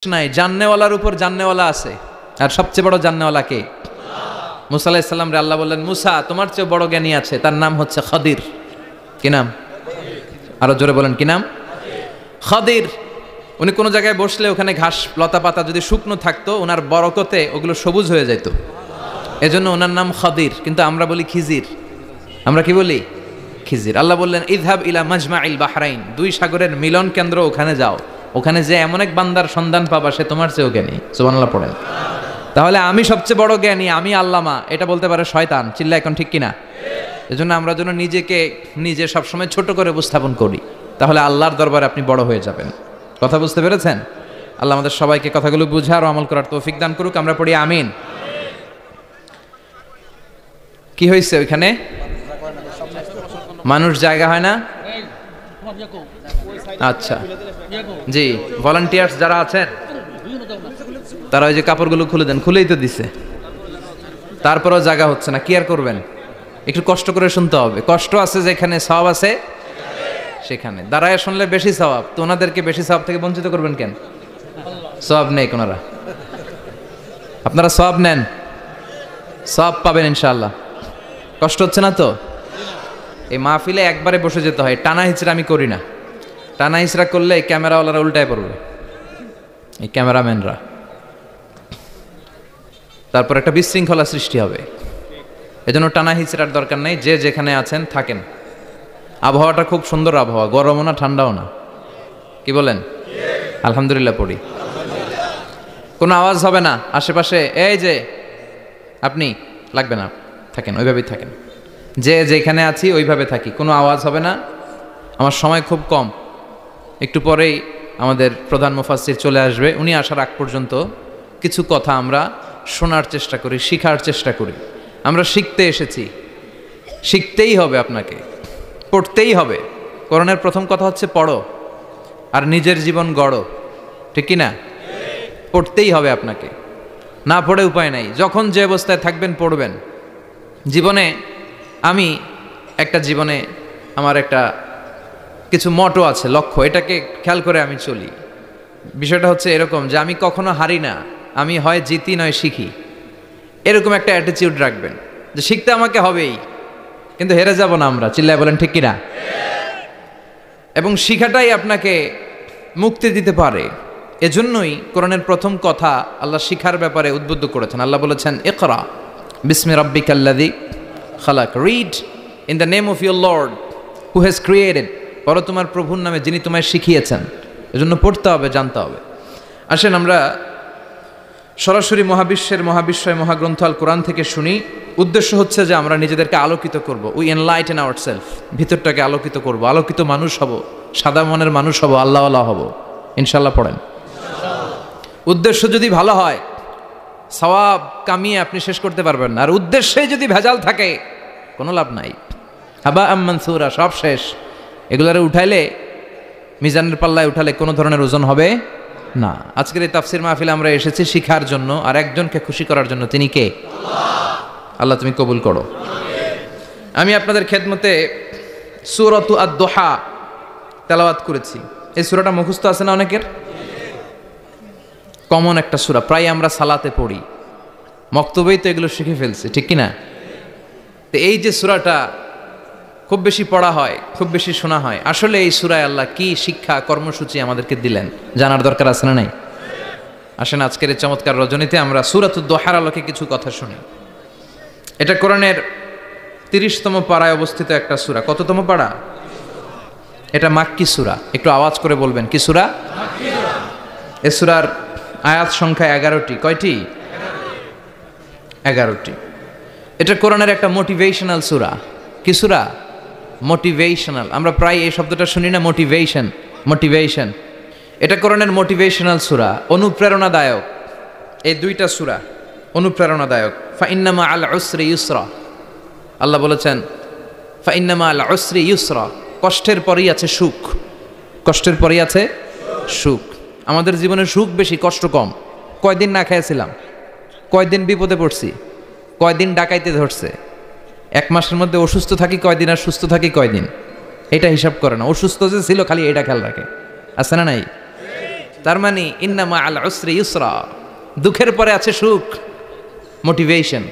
নাই, জান্নেওয়ালার উপর জান্নেওয়ালা আছে। আর সবচেয়ে বড় জান্নেওয়ালা কে? মুসা আলাইহিস সালাম রে আল্লাহ বললেন, মুসা তোমার চেয়ে বড় জ্ঞানী আছে, তার নাম হচ্ছে খাদির। কি নাম? আরো জোরে বলেন, কি নাম? খাদির। উনি কোনো জায়গায় বসলে ওখানে ঘাস লতা পাতা যদি শুকনো থাকতো, ওনার বরকতে ওগুলো সবুজ হয়ে যেত, এজন্য ওনার নাম খাদির। কিন্তু আমরা বলি খিজির। আমরা কি বলি? খিজির। আল্লাহ বললেন, ইযহাব ইলা মাজমাইল বাহরাইন, দুই সাগরের মিলন কেন্দ্র, ওখানে যাও, ওখানে যে এমন এক বান্দার সন্ধান পাবা সে তোমার চেয়েও জ্ঞানী। সুবহানাল্লাহ পড়েন। তাহলে আমি সবচেয়ে বড় জ্ঞানী, আমি আল্লামা, এটা বলতে পারে শয়তান। চিল্লা এখন ঠিক কিনা? এজন্য আমরা যেন নিজে সবসময় ছোট করে উপস্থাপন করি, তাহলে আল্লাহর দরবারে আপনি বড় হয়ে যাবেন। কথা বুঝতে পেরেছেন? আল্লাহ আমাদের সবাইকে কথাগুলো বুঝার ও আমল করার তৌফিক দান করুক। আমরা পড়ি আমিন। কি হয়েছে ওইখানে? মানুষ জায়গা হয় না? আচ্ছা জি, ভলান্টিয়ার্স যারা আছেন তারা ওই যে কাপড়গুলো খুলে দেন। খুলেই তো দিছে, তারপরেও জায়গা হচ্ছে না। কি আর করবেন? একটু কষ্ট করে শুনতে হবে। কষ্ট আছে যেখানে, সওয়াব আছে সেখানে। দাঁড়ায় শুনলে বেশি সওয়াব, তো ওনাদেরকে বেশি সওয়াব থেকে বঞ্চিত করবেন কেন? সওয়াব নেই কোনারা, আপনারা সওয়াব নেন, সওয়াব পাবেন ইনশাআল্লাহ। কষ্ট হচ্ছে না তো? এই মাহফিলে একবারে বসে যেতে হয়। টানা হিচড়া আমি করি না। টানা হিচড়া করলে এই ক্যামেরাওয়ালারা উল্টায় পড়বে, এই ক্যামেরাম্যানরা, তারপর একটা বিশৃঙ্খলা সৃষ্টি হবে। এজন্য টানা হিচড়ার দরকার নেই। যে যেখানে আছেন থাকেন। আবহাওয়াটা খুব সুন্দর আবহাওয়া, গরমও না ঠান্ডাও না। কি বলেন? আলহামদুলিল্লাহ পড়ি। কোনো আওয়াজ হবে না আশেপাশে। এই যে আপনি লাগবে না, থাকেন ওইভাবেই থাকেন। যে যেখানে আছি ওইভাবে থাকি, কোনো আওয়াজ হবে না। আমার সময় খুব কম, একটু পরেই আমাদের প্রধান মুফাসসির চলে আসবে। উনি আসার আগ পর্যন্ত কিছু কথা আমরা শোনার চেষ্টা করি, শিখার চেষ্টা করি। আমরা শিখতে এসেছি, শিখতেই হবে, আপনাকে পড়তেই হবে। কোরআনের প্রথম কথা হচ্ছে পড়ো, আর নিজের জীবন গড়ো। ঠিক কি না? পড়তেই হবে আপনাকে, না পড়ে উপায় নাই। যখন যে অবস্থায় থাকবেন পড়বেন। জীবনে আমার একটা কিছু মটো আছে, লক্ষ্য, এটাকে খেয়াল করে আমি চলি। বিষয়টা হচ্ছে এরকম যে আমি কখনো হারি না, আমি হয় জিতি নয় শিখি। এরকম একটা অ্যাটিটিউড রাখবেন যে শিখতে আমাকে হবেই, কিন্তু হেরে যাব না আমরা। চিল্লায় বলেন ঠিক কিনা? এবং শিখাটাই আপনাকে মুক্তি দিতে পারে। এজন্যই কোরআনের প্রথম কথা আল্লাহ শিখার ব্যাপারে উদ্বুদ্ধ করেছেন। আল্লাহ বলেছেন, ইকরা বিসমি রাব্বিকাল্লাযী খালাক, read in the name of your lord who has created, পড়ো তোমার প্রভুর নামে যিনি তোমায় শিখিয়েছেন। এজন্য পড়তে হবে, জানতে হবে। আসেন আমরা সরাসরি মহাবিশ্বয় মহাগ্রন্থ আল কোরআন থেকে শুনি। উদ্দেশ্য হচ্ছে যে আমরা নিজেদেরকে আলোকিত করব। উই এনলাইটেন আওয়ারসেলফ, ভিতরটাকে আলোকিত করব, আলোকিত মানুষ হব, সাদা মনের মানুষ হব, আল্লাহওয়ালা হব ইনশাল্লাহ। পড়েন। উদ্দেশ্য যদি ভালো হয়, সওয়াব কামিয়ে আপনি শেষ করতে পারবেন না। আর উদ্দেশ্যে যদি ভেজাল থাকে, কোনো লাভ নাই। হাবা মানসুরা, সব শেষ। এগুলারে উঠাইলে, মিজানের পাল্লায় উঠালে কোনো ধরনের ওজন হবে না। আজকের এই তাফসির মাহফিলে আমরা এসেছি শিখার জন্য আর একজনকে খুশি করার জন্য। তিনি কে? আল্লাহ তুমি কবুল করো। আমি আপনাদের খেদমতে সূরাতু আদ-দুহা তেলাওয়াত করেছি। এই সূরাটা মুখস্থ আছে না অনেকের? কমন একটা সূরা, প্রায় আমরা সালাতে পড়ি, মক্তবেই তো এগুলো শিখে ফেলছি। ঠিক কিনা? তো এই যে সূরাটা খুব বেশি পড়া হয়, খুব বেশি শোনা হয়, আসলে এই সূরায় আল্লাহ কি শিক্ষা কর্মসূচি আমাদেরকে দিলেন জানার দরকার আছে না নাই? আসেন আজকের এই চমৎকার রজনীতে আমরা সূরাতুদ দুহার আলোকে কিছু কথা শুনি। এটা কোরআনের 30তম পারায় অবস্থিত একটা সূরা। কততম পারা? এটা মাক্কি সূরা। একটু আওয়াজ করে বলবেন, কি সূরা? এই সূরার আয়াত সংখ্যা 11টি। কয়টি? 11টি। এটা কোরআনের একটা মোটিভেশনাল সূরা। কি সূরা? মোটিভেশনাল। আমরা প্রায় এই শব্দটা শুনি না, মোটিভেশন। এটা কোরআনের মোটিভেশনাল সূরা, অনুপ্রেরণাদায়ক। এই দুইটা সূরা অনুপ্রেরণাদায়ক। ফাইন্নামা আল উসরি ইউসরা, আল্লাহ বলেছেন ফাইন্নামা আল উসরি ইউসরা, কষ্টের পরেই আছে সুখ। কষ্টের পরেই আছে সুখ। আমাদের জীবনে সুখ বেশি, কষ্ট কম। কয়দিন না খেয়েছিলাম, কয়দিন বিপদে পড়ছি, কয়দিন ডাকাইতে ধরছে, এক মাসের মধ্যে অসুস্থ থাকি কয়দিন আর সুস্থ থাকি কয়দিন, এটা হিসাব করে না। অসুস্থ যে ছিল খালি এটা খেয়াল রাখে, আছে না নাই? তার মানে ইন্না মাআল উসরি ইউসরা, দুঃখের পরে আছে সুখ, মোটিভেশন।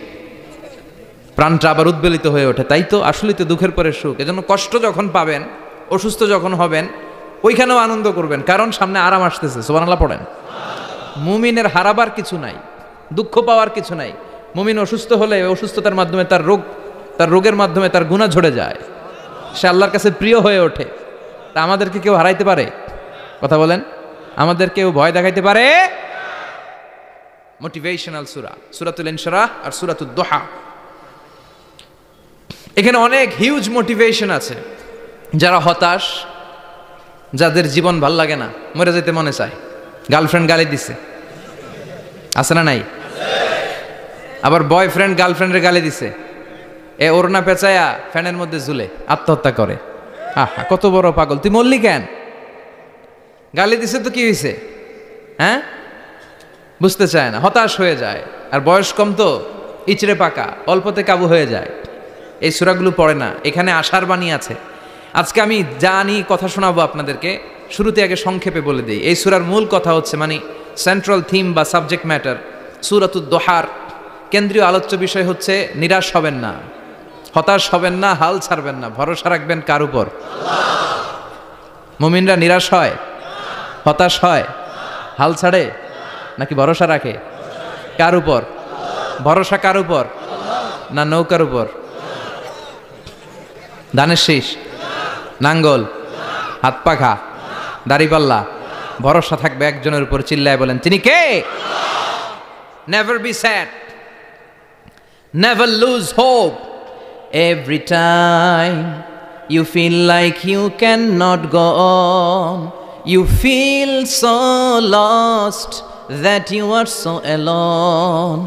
প্রাণটা আবার উদ্বেলিত হয়ে ওঠে, তাই তো আসলেই তো দুঃখের পরে সুখ। এজন্য কষ্ট যখন পাবেন, অসুস্থ যখন হবেন, ওইখানেও আনন্দ করবেন, কারণ সামনে আরাম আসতেছে। সুবহানাল্লাহ পড়েন। মুমিনের হারাবার কিছু নাই, দুঃখ পাওয়ার কিছু নাই। মুমিন অসুস্থ হলে অসুস্থতার মাধ্যমে তার রোগের মাধ্যমে তার গুনাহ ঝরে যায়, সে আল্লাহর কাছে প্রিয় হয়ে ওঠে। তা আমাদেরকে কেউ হারাইতে পারে? কথা বলেন, আমাদের কেউ ভয় দেখাইতে পারে? মোটিভেশনাল সূরা, সূরাতুল ইনশিরাহ আর সূরাতুদ দুহা। এখানে অনেক হিউজ মোটিভেশন আছে। যারা হতাশ, যাদের জীবন ভাল লাগে না, মরে যেতে মনে চায়, গার্লফ্রেন্ড গালি দিছে, আছে না নাই? আবার বয়ফ্রেন্ড গার্লফ্রেন্ডের গালি দিছে, এ ওড়না পেঁচায়া ফ্যানের মধ্যে ঝুলে আত্মহত্যা করে। আহা, কত বড় পাগল, তুই মরলি কেন? গালি দিছে তো কি হয়েছে? হ্যাঁ, বুঝতে চায় না, হতাশ হয়ে যায়। আর বয়স কম তো, ইচড়ে পাকা, অল্পতে কাবু হয়ে যায়। এই সূরাগুলো পড়ে না। এখানে আশার বাণী আছে। আজকে আমি জানি কথা শোনাবো আপনাদেরকে, শুরুতে আগে সংক্ষেপে বলে দিই। এই সূরার মূল কথা হচ্ছে, মানে সেন্ট্রাল থিম বা সাবজেক্ট ম্যাটার, সূরাতুদ দুহার কেন্দ্রীয় আলোচ্য বিষয় হচ্ছে নিরাশ হবেন না, হতাশ হবেন না, হাল ছাড়বেন না, ভরসা রাখবেন কার উপর? মুমিনরা নিরাশ হয়, হতাশ হয়, হাল ছাড়ে নাকি ভরসা রাখে? কার উপর ভরসা? কার উপর? না নৌকার উপর, ধানের শীষ, নাঙ্গল, হাত পাখা, দাড়িপাল্লা? ভরসা থাকবে একজনের উপর। চিল্লায় বলেন, তিনি কে? Never be sad, never lose hope. Every time you feel like you cannot go on, you feel so lost that you are so alone.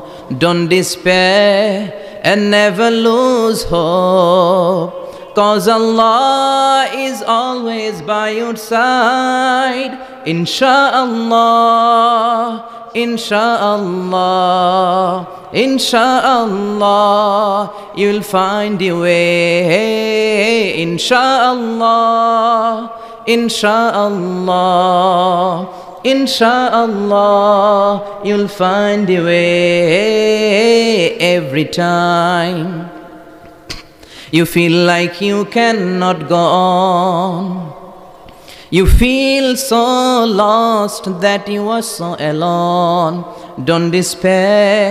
Don't despair and never lose hope, 'cause Allah is always by your side. Insha'Allah, Insha'Allah, Insha'Allah, you'll find your way. Insha'Allah, Insha'Allah, Insha'Allah, you'll find your way. Every time you feel like you cannot go on, you feel so lost that you are so alone. Don't despair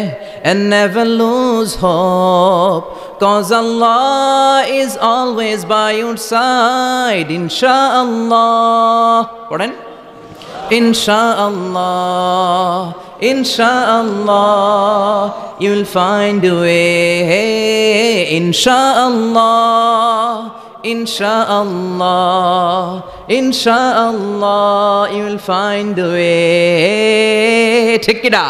and never lose hope, 'cause Allah is always by your side. Insha'Allah, পড়েন, Insha'Allah, Insha'Allah, you'll find a way. Insha'Allah, Insha'Allah, Insha'Allah, you'll find a way. ঠিক কি না?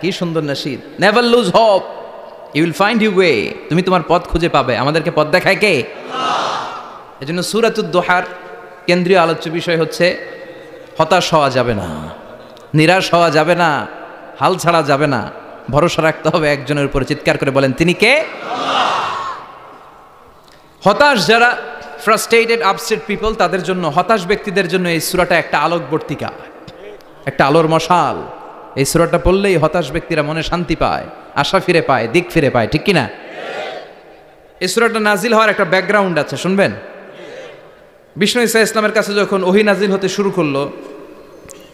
কি সুন্দর nasheed. Never lose hope, you will find your way. তুমি তোমার পথ খুঁজে পাবে। আমাদেরকে পথ দেখায় কে? আল্লাহ। এজন্য সূরাতুদ দুহার কেন্দ্রীয় আলোচ্য বিষয় হচ্ছে হতাশ হওয়া যাবে না, নিরাশ হওয়া যাবে না, হাল ছাড়া যাবে না, ভরসা রাখতে হবে একজনের উপর। চিৎকার করে বলেন, তিনি কে? হতাশ যারা, ফ্রাস্ট্রেটেড আপসেট পিপল, তাদের জন্য, হতাশ ব্যক্তিদের জন্য এই সূরাটা একটা আলোকবর্তিকা, একটা আলোর মশাল। এই সূরাটা পড়লেই হতাশ ব্যক্তিরা মনে শান্তি পায়, আশা ফিরে পায়, দিক ফিরে পায়। ঠিক কিনা? এই সূরাটা নাজিল হওয়ার একটা ব্যাকগ্রাউন্ড আছে, শুনবেন। বিষ্ণু ঈসা ইসলামের কাছে যখন ওহী নাজিল হতে শুরু করলো,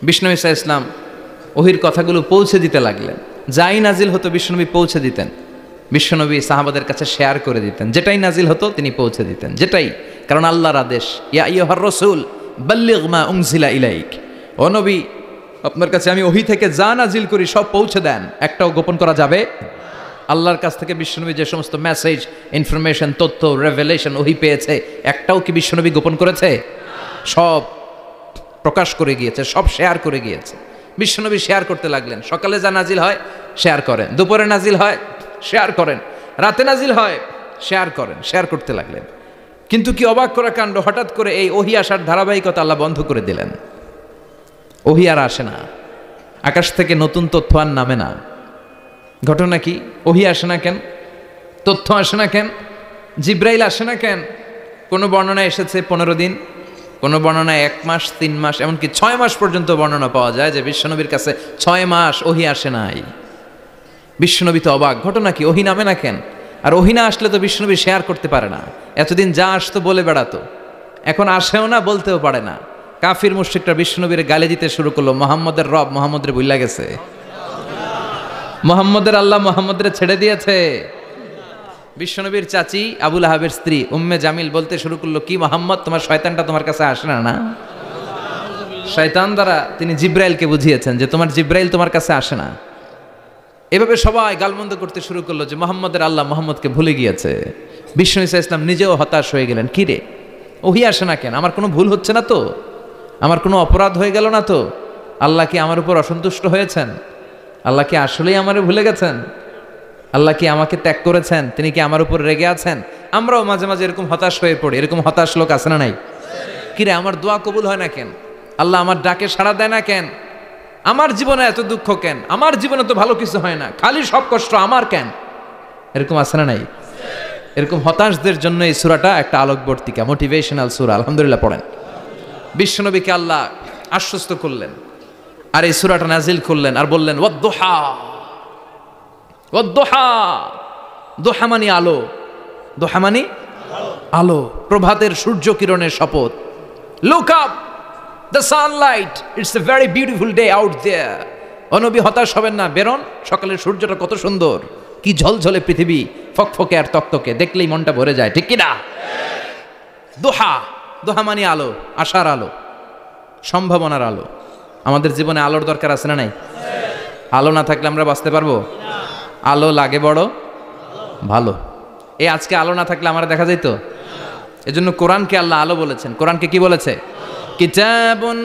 বিষ্ণু ঈসা ইসলাম ওহীর কথাগুলো পৌঁছে দিতে লাগলেন। যাই নাজিল হতো বিশ্বনবী পৌঁছে দিতেন, বিশ্বনবী সাহাবাদের কাছে শেয়ার করে দিতেন। যেটাই নাজিল হতো তিনি পৌঁছে দিতেন, যেটাই, কারণ আল্লাহর আদেশ, ইয়া আইয়ুহার রাসূল বাল্লিগ মা উনজিলা ইলাইক, ও নবী আপনার কাছে আমি ওহী থেকে যা নাজিল করি সব পৌঁছে দেন, একটাও গোপন করা যাবে। আল্লাহর কাছ থেকে বিশ্বনবী যে সমস্ত মেসেজ, ইনফরমেশন, তথ্য, রেভেলেশন ওহী পেয়েছে, একটাও কি বিশ্বনবী গোপন করেছে? সব প্রকাশ করে গিয়েছে, সব শেয়ার করে গিয়েছে। বিশ্বনবী শেয়ার করতে লাগলেন। সকালে যা নাজিল হয় শেয়ার করেন, দুপুরে নাজিল হয় শেয়ার করেন, রাতে নাজিল হয় শেয়ার করেন, শেয়ার করতে লাগলেন। কিন্তু কি অবাক করা কাণ্ড, হঠাৎ করে এই ওহী আসার ধারাবাহিকতা আল্লাহ বন্ধ করে দিলেন। ওহী আর আসে না, আকাশ থেকে নতুন তথ্য আর নামে না। ঘটনা কি? ওহী আসে না কেন? তথ্য আসে না কেন? জিব্রাইল আসে না কেন? কোনো বর্ণনায় এসেছে 15 দিন, কোনো বর্ণনায় 1 মাস, 3 মাস, এমনকি 6 মাস পর্যন্ত বর্ণনা পাওয়া যায় যে বিশ্বনবীর কাছে 6 মাস ওহী আসে নাই। বিশ্বনবী তো অবাক, ঘটনা কি, ওহী নামে না কেন? আর ওহী না আসলে তো বিশ্বনবী শেয়ার করতে পারে না। এতদিন যা আসতো বলে বেড়াতো, এখন আসেও না, বলতেও পারে না। কাফির মুশরিকরা বিশ্বনবীর গালি দিতে শুরু করলো, মুহাম্মদের রব মুহাম্মদের ভুইলা গেছে, মুহাম্মদের আল্লাহ মুহাম্মদের ছেড়ে দিয়েছে। বিশ্বনবীর চাচি আবু লাহাবের স্ত্রী উম্মে জামিল বলতে শুরু করলো, কি মুহাম্মদ, তোমার শয়তানটা তোমার কাছে আসে না? না, শয়তান দ্বারা তিনি জিব্রাইলকে বুঝিয়েছেন যে তোমার জিব্রাইল তোমার কাছে আসে না। এভাবে সবাই গালমন্দ করতে শুরু করলো যে মুহাম্মদের আল্লাহ মুহাম্মদকে ভুলে গিয়েছে। বিষ্ণু ঈসা ইসলাম নিজেও হতাশ হয়ে গেলেন, কি রে ওহী আসে না কেন? আমার কোনো ভুল হচ্ছে না তো? আমার কোনো অপরাধ হয়ে গেল না তো? আল্লাহ কি আমার উপর অসন্তুষ্ট হয়েছেন? আল্লাহ কি আসলেই আমারে ভুলে গেছেন? আল্লাহ কি আমাকে ত্যাগ করেছেন? তিনি কি আমার উপর রেগে আছেন? আমরাও মাঝে মাঝে এরকম হতাশ হয়ে পড়ি। এরকম হতাশ লোক আছে না নাই? কিরে আমার দোয়া কবুল হয় না কেন? আল্লাহ আমার ডাকে সাড়া দেয় না কেন? আমার জীবনে এত দুঃখ কেন? আমার জীবনে তো ভালো কিছু হয় না, খালি সব কষ্ট আমার কেন? এরকম আছে না নাই? এরকম হতাশদের জন্য এই সূরাটা একটা আলোকবর্তিকা, মোটিভেশনাল সূরা। আলহামদুলিল্লাহ পড়েন। বিশ্বনবীকে আল্লাহ আশ্বস্ত করলেন আর এই সূরাটা নাজিল করলেন আর বললেন ওয়াদ-দুহা, ওয়াদ-দুহা। দুহা মানে আলো, দুহা মানে আলো, প্রভাতের সূর্য কিরণের শপথ। Look up, the sunlight, it's a very beautiful day out there. ও নবী হতাশ হবেন না, বেরোন, সকালের সূর্যটা কত সুন্দর, কি ঝলঝলে পৃথিবী, ফকফকে আর তকতকে, দেখলেই মনটা ভরে যায়, ঠিক কি না? দুহা, দুহা মানে আলো, আশার আলো, সম্ভাবনার আলো। আমাদের জীবনে আলোর দরকার আছে না নাই? আলো না থাকলে আমরা বাঁচতে পারবো? আলো লাগে বড় ভালো। এই আজকে আলো না থাকলে আমরা দেখা যাইতো? এজন্য কোরআনকে আল্লাহ আলো বলেছেন। কোরআনকে কি বলেছে? কিতাবুন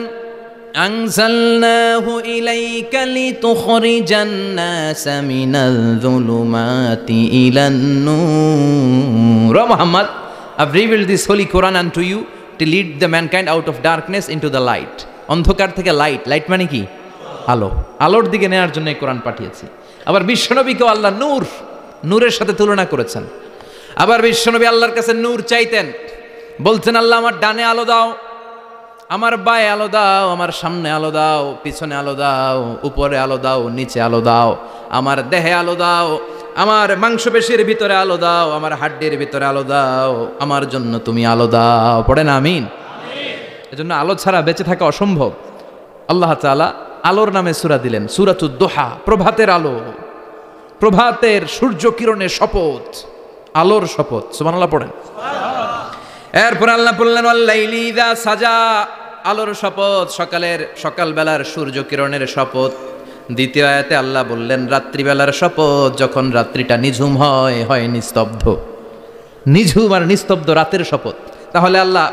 আনজালনাহু ইলাইকা লিতুখরিজান নাসা মিনাল যুলুমাতি ইলান নূর। ও Muhammad, I've revealed this holy Quran unto you to lead the mankind out of darkness into the light. অন্ধকার থেকে লাইট, লাইট মানে কি? আলো, আলোর দিকে নেওয়ার জন্য এই কোরআন পাঠিয়েছি। আবার বিশ্বনবীকেও আল্লাহ নূর, নূরের সাথে তুলনা করেছেন। আবার বিশ্বনবী আল্লাহর কাছে নূর চাইতেন, বলছেন আল্লাহ আমার ডানে আলো দাও, আমার বায়ে আলো দাও, আমার সামনে আলো দাও, পিছনে আলো দাও, উপরে আলো দাও, নিচে আলো দাও, আমার দেহে আলো দাও, আমার মাংসপেশির ভিতরে আলো দাও, আমার হাড্ডির ভিতরে আলো দাও, আমার জন্য তুমি আলো দাও। পড়েন আমিন। এজন্য আলো ছাড়া বেঁচে থাকা অসম্ভব। আল্লাহ তাআলা আলোর নামে সূরা দিলেন, সূরাতুদ দুহা, প্রভাতের আলো, প্রভাতের সূর্য কিরণের শপথ, আলোর শপথ। সুবহানাল্লাহ পড়েন। এরপর আল্লাহ বললেন ওয়াল্লাইলি ইযা সাজা, আলোর শপথ, সকালবেলার সূর্য কিরণের শপথ। দ্বিতীয় আয়াতে আল্লাহ বললেন রাত্রিবেলার শপথ, যখন রাত্রিটা নিঝুম হয়, হয় নিস্তব্ধ, নিঝুম আর নিস্তব্ধ রাতের শপথ। তাহলে আল্লাহ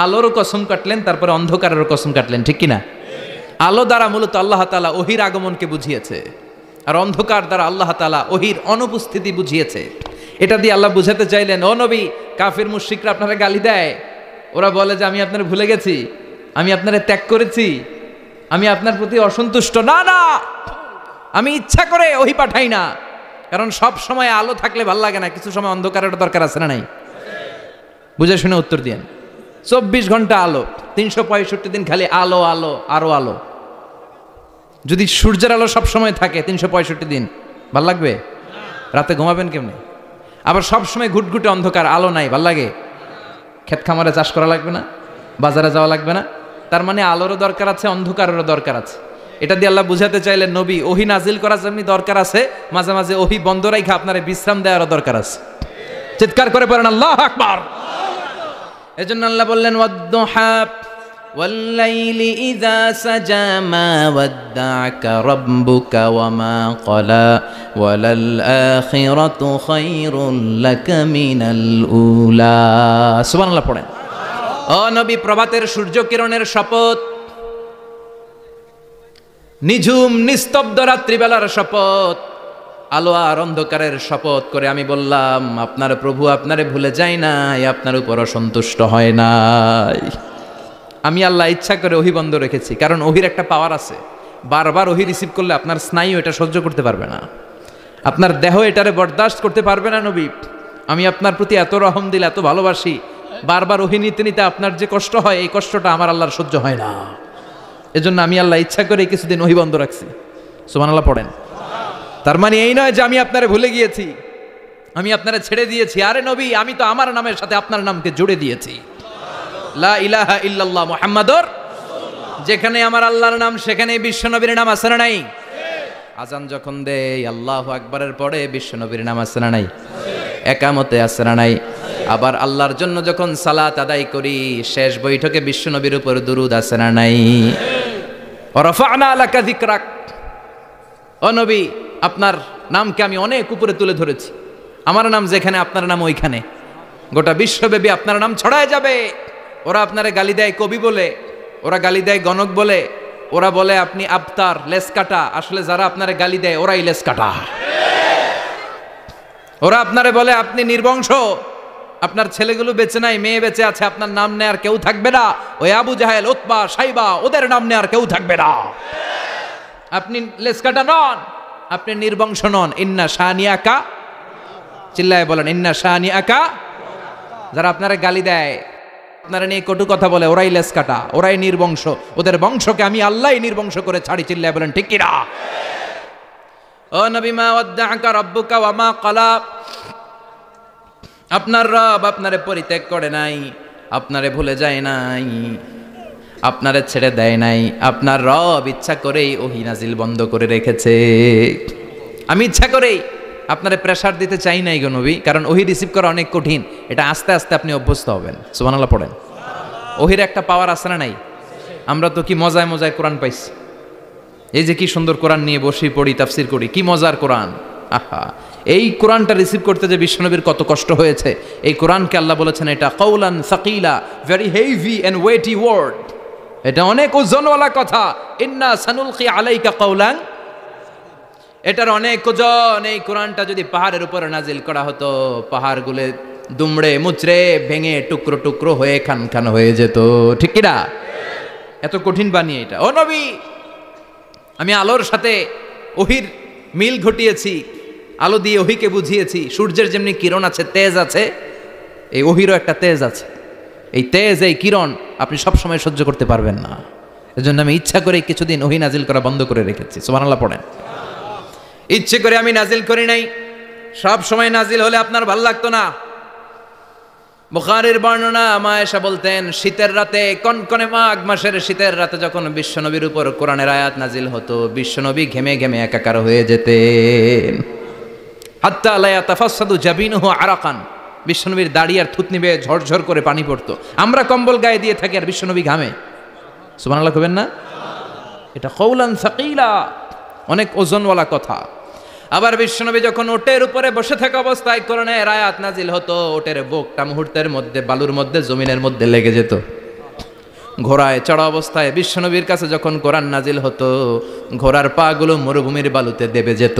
আলোরও কসম কাটলেন, তারপরে অন্ধকারেরও কসম কাটলেন, ঠিক কিনা? আলো দ্বারা মূলত আল্লাহ তাআলা ওহীর আগমনকে বুঝিয়েছে, আর অন্ধকার দ্বারা আল্লাহ তাআলা ওহীর অনুপস্থিতি বুঝিয়েছে। এটা দিয়ে আল্লাহ বুঝাতে চাইলেন, ও নবী, কাফির মুশরিকরা আপনারা গালি দেয়, ওরা বলে যে আমি আপনার ভুলে গেছি, আমি আপনারে ত্যাগ করেছি, আমি আপনার প্রতি অসন্তুষ্ট। না না, আমি ইচ্ছা করে ওহী পাঠাই না, কারণ সব সময় আলো থাকলে ভাল লাগে না, কিছু সময় অন্ধকারের দরকার আছে না নাই? বুঝে শুনে উত্তর দিয়েন। 24 ঘন্টা আলো, 365 দিন খালি আলো আলো আরো আলো। যদি সূর্যের আলো সব সময় থাকে 365 দিন, ভাল লাগবে? রাতে ঘুমাবেন কেমনে? আবার সব সময় ঘুটঘুটে অন্ধকার, আলো নাই, ভাল লাগে? ক্ষেত খামারে চাষ করা লাগবে না, বাজারে যাওয়া লাগবে না। তার মানে আলোরও দরকার আছে, অন্ধকারেরও দরকার আছে। এটা দিয়ে আল্লাহ বুঝাতে চাইলেন নবী ওহী নাজিল করা যেমনি দরকার আছে, মাঝে মাঝে ওহী বন্ধ রাখা আপনার বিশ্রাম দেওয়ারও দরকার আছে। চিৎকার করে পড়েন আল্লাহু আকবার। এজন্য আল্লাহ বললেন ওয়াদ-দুহা ওয়াল-লাইলি ইযা সাজা মা ওয়াদ্দা'আকা রাব্বুকা ওয়া মা ক্বালা ওয়ালাল আখিরাতু খায়রুল লাকা মিনাল উলা। সুবহানাল্লাহ পড়েন। ও নবী, প্রভাতের সূর্য কিরণের শপথ, নিঝুম নিস্তব্ধ রাত্রিবেলার শপথ, আলো আর অন্ধকারের শপথ করে আমি বললাম আপনার প্রভু আপনারে ভুলে যায় নাই, আপনার উপর অসন্তুষ্ট হয় নাই। আমি আল্লাহ ইচ্ছা করে ওহী বন্ধ রেখেছি, কারণ ওহীর একটা পাওয়ার আছে, বারবার ওহী রিসিভ করলে আপনার স্নায়ু এটা সহ্য করতে পারবে না, আপনার দেহ এটারে বরদাস্ত করতে পারবে না। নবী, আমি আপনার প্রতি এত রহম দিল, এত ভালোবাসি, বারবার ওহী নিতে নিতে আপনার যে কষ্ট হয়, এই কষ্টটা আমার আল্লাহর সহ্য হয় না। এজন্য আমি আল্লাহ ইচ্ছা করে কিছুদিন ওহী বন্ধ রাখছি। সুবহানাল্লাহ পড়েন। তার মানে এই নয় যে আমি আপনারে ভুলে গিয়েছি, আমি আপনারে ছেড়ে দিয়েছি। আরে নবী, আমি তো আমার নামের সাথে আপনার নামকে জুড়ে দিয়েছি। লা ইলাহা ইল্লাল্লাহ মুহাম্মাদুর রাসূলুল্লাহ। যেখানে আমার আল্লাহর নাম সেখানে বিশ্বনবীর নাম আছে না নাই? আজান যখন দেই আল্লাহু আকবারের পরে বিশ্বনবীর নাম আছে না নাই? একামতে আছে না নাই? আবার আল্লাহর জন্য যখন সালাত আদায় করি শেষ বৈঠকে বিশ্বনবীর উপর দুরূদ আছে না নাই? ওয়া রাফা'না লাকা যিকরাক। ও নবী, আপনার নামকে আমি অনেক উপরে তুলে ধরেছি। আমার নাম যেখানে আপনার নাম ওইখানে, গোটা বিশ্বব্যাপী আপনার নাম ছড়ায় যাবে। ওরা আপনারে গালি দেয় কবি বলে, ওরা গালি দেয় গণক বলে, ওরা বলে আপনি আবতার, লেস কাটা। আসলে যারা আপনারে গালি দেয় ওরাই লেস কাটা। ওরা আপনারে বলে আপনি নির্বংশ, আপনার ছেলেগুলো বেঁচে নাই, মেয়ে বেঁচে আছে, আপনার নাম নেয়ার কেউ থাকবে না। ওই আবু জাহেল, উতবা, সাইবা, ওদের নাম নেয়ার কেউ থাকবে না। আপনি লেস কাটা নন, আপনি নির্বংশ নন। ইন্না শানিয়াকা, চিল্লায় বলেন ইন্না শানিয়াকা। যারা আপনারা গালি দেয়, আপনারা নিয়ে কটু কথা বলে, ওরাই লেস কাটা, ওরাই নির্বংশ। ওদের বংশকে আমি আল্লাহই নির্বংশ করে ছাড়ি। চিল্লায় বলেন ঠিক কিনা? ও নবী, মা ওয়াদ্দাআকা রাব্বুকা ওয়া মা ক্বালা। আপনার রব আপনারে পরিত্যাগ করে নাই, আপনারে ভুলে যায় নাই, আপনারে ছেড়ে দেয় নাই। আপনার রব ইচ্ছা করেই ওহী নাজিল বন্ধ করে রেখেছে। আমি ইচ্ছা করেই আপনারে প্রেসার দিতে চাই নাই গো নবী, কারণ ওহী রিসিভ করা অনেক কঠিন। এটা আস্তে আস্তে আপনি অভ্যস্ত হবেন। সুবহানাল্লাহ পড়েন। ওহীর একটা পাওয়ার আছে না নাই? আমরা তো কি মজায় মজায় কোরআন পাইছি। এই যে কি সুন্দর কোরআন নিয়ে বসি, পড়ি, তাফসির করি, কি মজার কোরআন। আহা, এই কোরআনটা রিসিভ করতে যে বিশ্বনবীর কত কষ্ট হয়েছে। এই কোরআনকে আল্লাহ বলেছেন এটা কাউলান সাকিলা, very heavy and weighty word. এটা অনেক ওজনওয়ালা কথা। ইন্না সানুলকি আলাইকা কাউলান, এটার অনেক ওজন। এই কোরআনটা যদি পাহাড়ের উপরে নাজিল করা হতো, পাহাড়গুলো দুমড়ে মুচড়ে ভেঙে টুকরো টুকরো হয়ে খান খান হয়ে যেত। ঠিক কিনা? এত কঠিন বানিয়ে এটা। ও নবী, আমি আলোর সাথে ওহীর মিল ঘটিয়েছি, আলো দিয়ে ওহীকে বুঝিয়েছি। সূর্যের যেমনি কিরণ আছে, তেজ আছে, এই ওহীরও একটা তেজ আছে। এই তেজ, এই কিরণ আপনি সবসময় সহ্য করতে পারবেন না। এজন্য আমি ইচ্ছা করে কিছুদিন ওহী নাজিল করা বন্ধ করে রেখেছি। সুবহানাল্লাহ পড়েন। ইচ্ছে করে আমি নাজিল করি নাই। সব সময় নাজিল হলে আপনার ভাল লাগতো না। বুখারীর বর্ণনা, মা আয়েশা বলতেন শীতের রাতে, কনকনে মাঘ মাসের শীতের রাতে যখন বিশ্বনবীর উপর কোরআনের আয়াত নাজিল হতো, বিশ্বনবী ঘেমে ঘেমে একাকার হয়ে যেতেন। হাত্তা লা ইয়াতাফাসসাদু জাবিনুহু আরাকান, বিশ্বনবীর দাড়ি আর থুতনি বেয়ে ঝরঝর করে পানি পড়তো। আমরা কম্বল গায়ে দিয়ে থাকি আর বিশ্বনবী ঘামে। সুবহানাল্লাহ কবেন না? এটা কওলান সাকিলা, অনেক ওজনওয়ালা কথা। আবার বিশ্বনবী যখন ওটের উপরে বসে থাকা অবস্থায় কোরআনের আয়াত নাজিল হতো, ওটের বুকটা মুহূর্তের মধ্যে বালুর মধ্যে, জমিনের মধ্যে লেগে যেত। ঘোড়ায় চড়া অবস্থায় বিশ্বনবীর কাছে যখন কোরআন নাজিল হতো, ঘোড়ার পা গুলো মরুভূমির বালুতে দেবে যেত।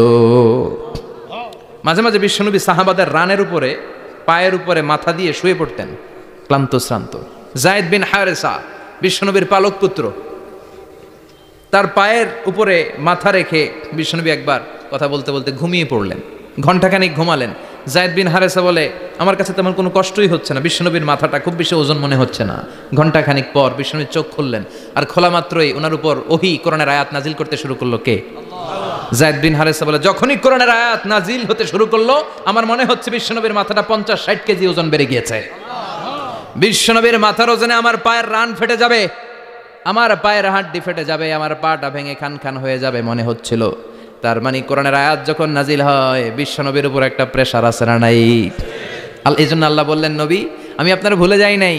মাঝে মাঝে বিশ্বনবী সাহাবাদের রানের উপরে, পায়ের উপরে মাথা দিয়ে শুয়ে পড়তেন, ক্লান্ত শ্রান্ত। যায়েদ বিন হারেসা, বিশ্বনবীর পালক পুত্র, তার পায়ের উপরে মাথা রেখে বিশ্বনবী একবার কথা বলতে বলতে ঘুমিয়ে পড়লেন। ঘণ্টাখানিক ঘুমালেন। যায়েদ বিন হারেসা বলে, আমার কাছে তেমন কোনো কষ্টই হচ্ছে না, বিশ্বনবীর মাথাটা খুব বেশি ওজন মনে হচ্ছে না। ঘণ্টাখানিক পর বিশ্বনবীর চোখ খুললেন, আর খোলা মাত্রই ওনার উপর ওহী কোরআনের আয়াত নাজিল করতে শুরু করলো। কে? যায়েদ বিন হারেসা বলে, যখনই কোরআনের আয়াত নাজিল হতে শুরু করলো, আমার মনে হচ্ছে বিশ্বনবীর মাথাটা 50-60 কেজি ওজন বেড়ে গিয়েছে। বিশ্বনবীর মাথার ওজনে আমার পায়ের রান ফেটে যাবে, আমার পায়ের হাড্ডি ফেটে যাবে, আমার পাটা ভেঙে খান খান হয়ে যাবে মনে হচ্ছিল। তার মানে কোরআনের আয়াত যখন নাজিল হয়, বিশ্বনবীর উপর একটা প্রেসার আছে না নাই? এই জন্য আল্লাহ বললেন, নবী আমি আপনারা ভুলে যাই নাই।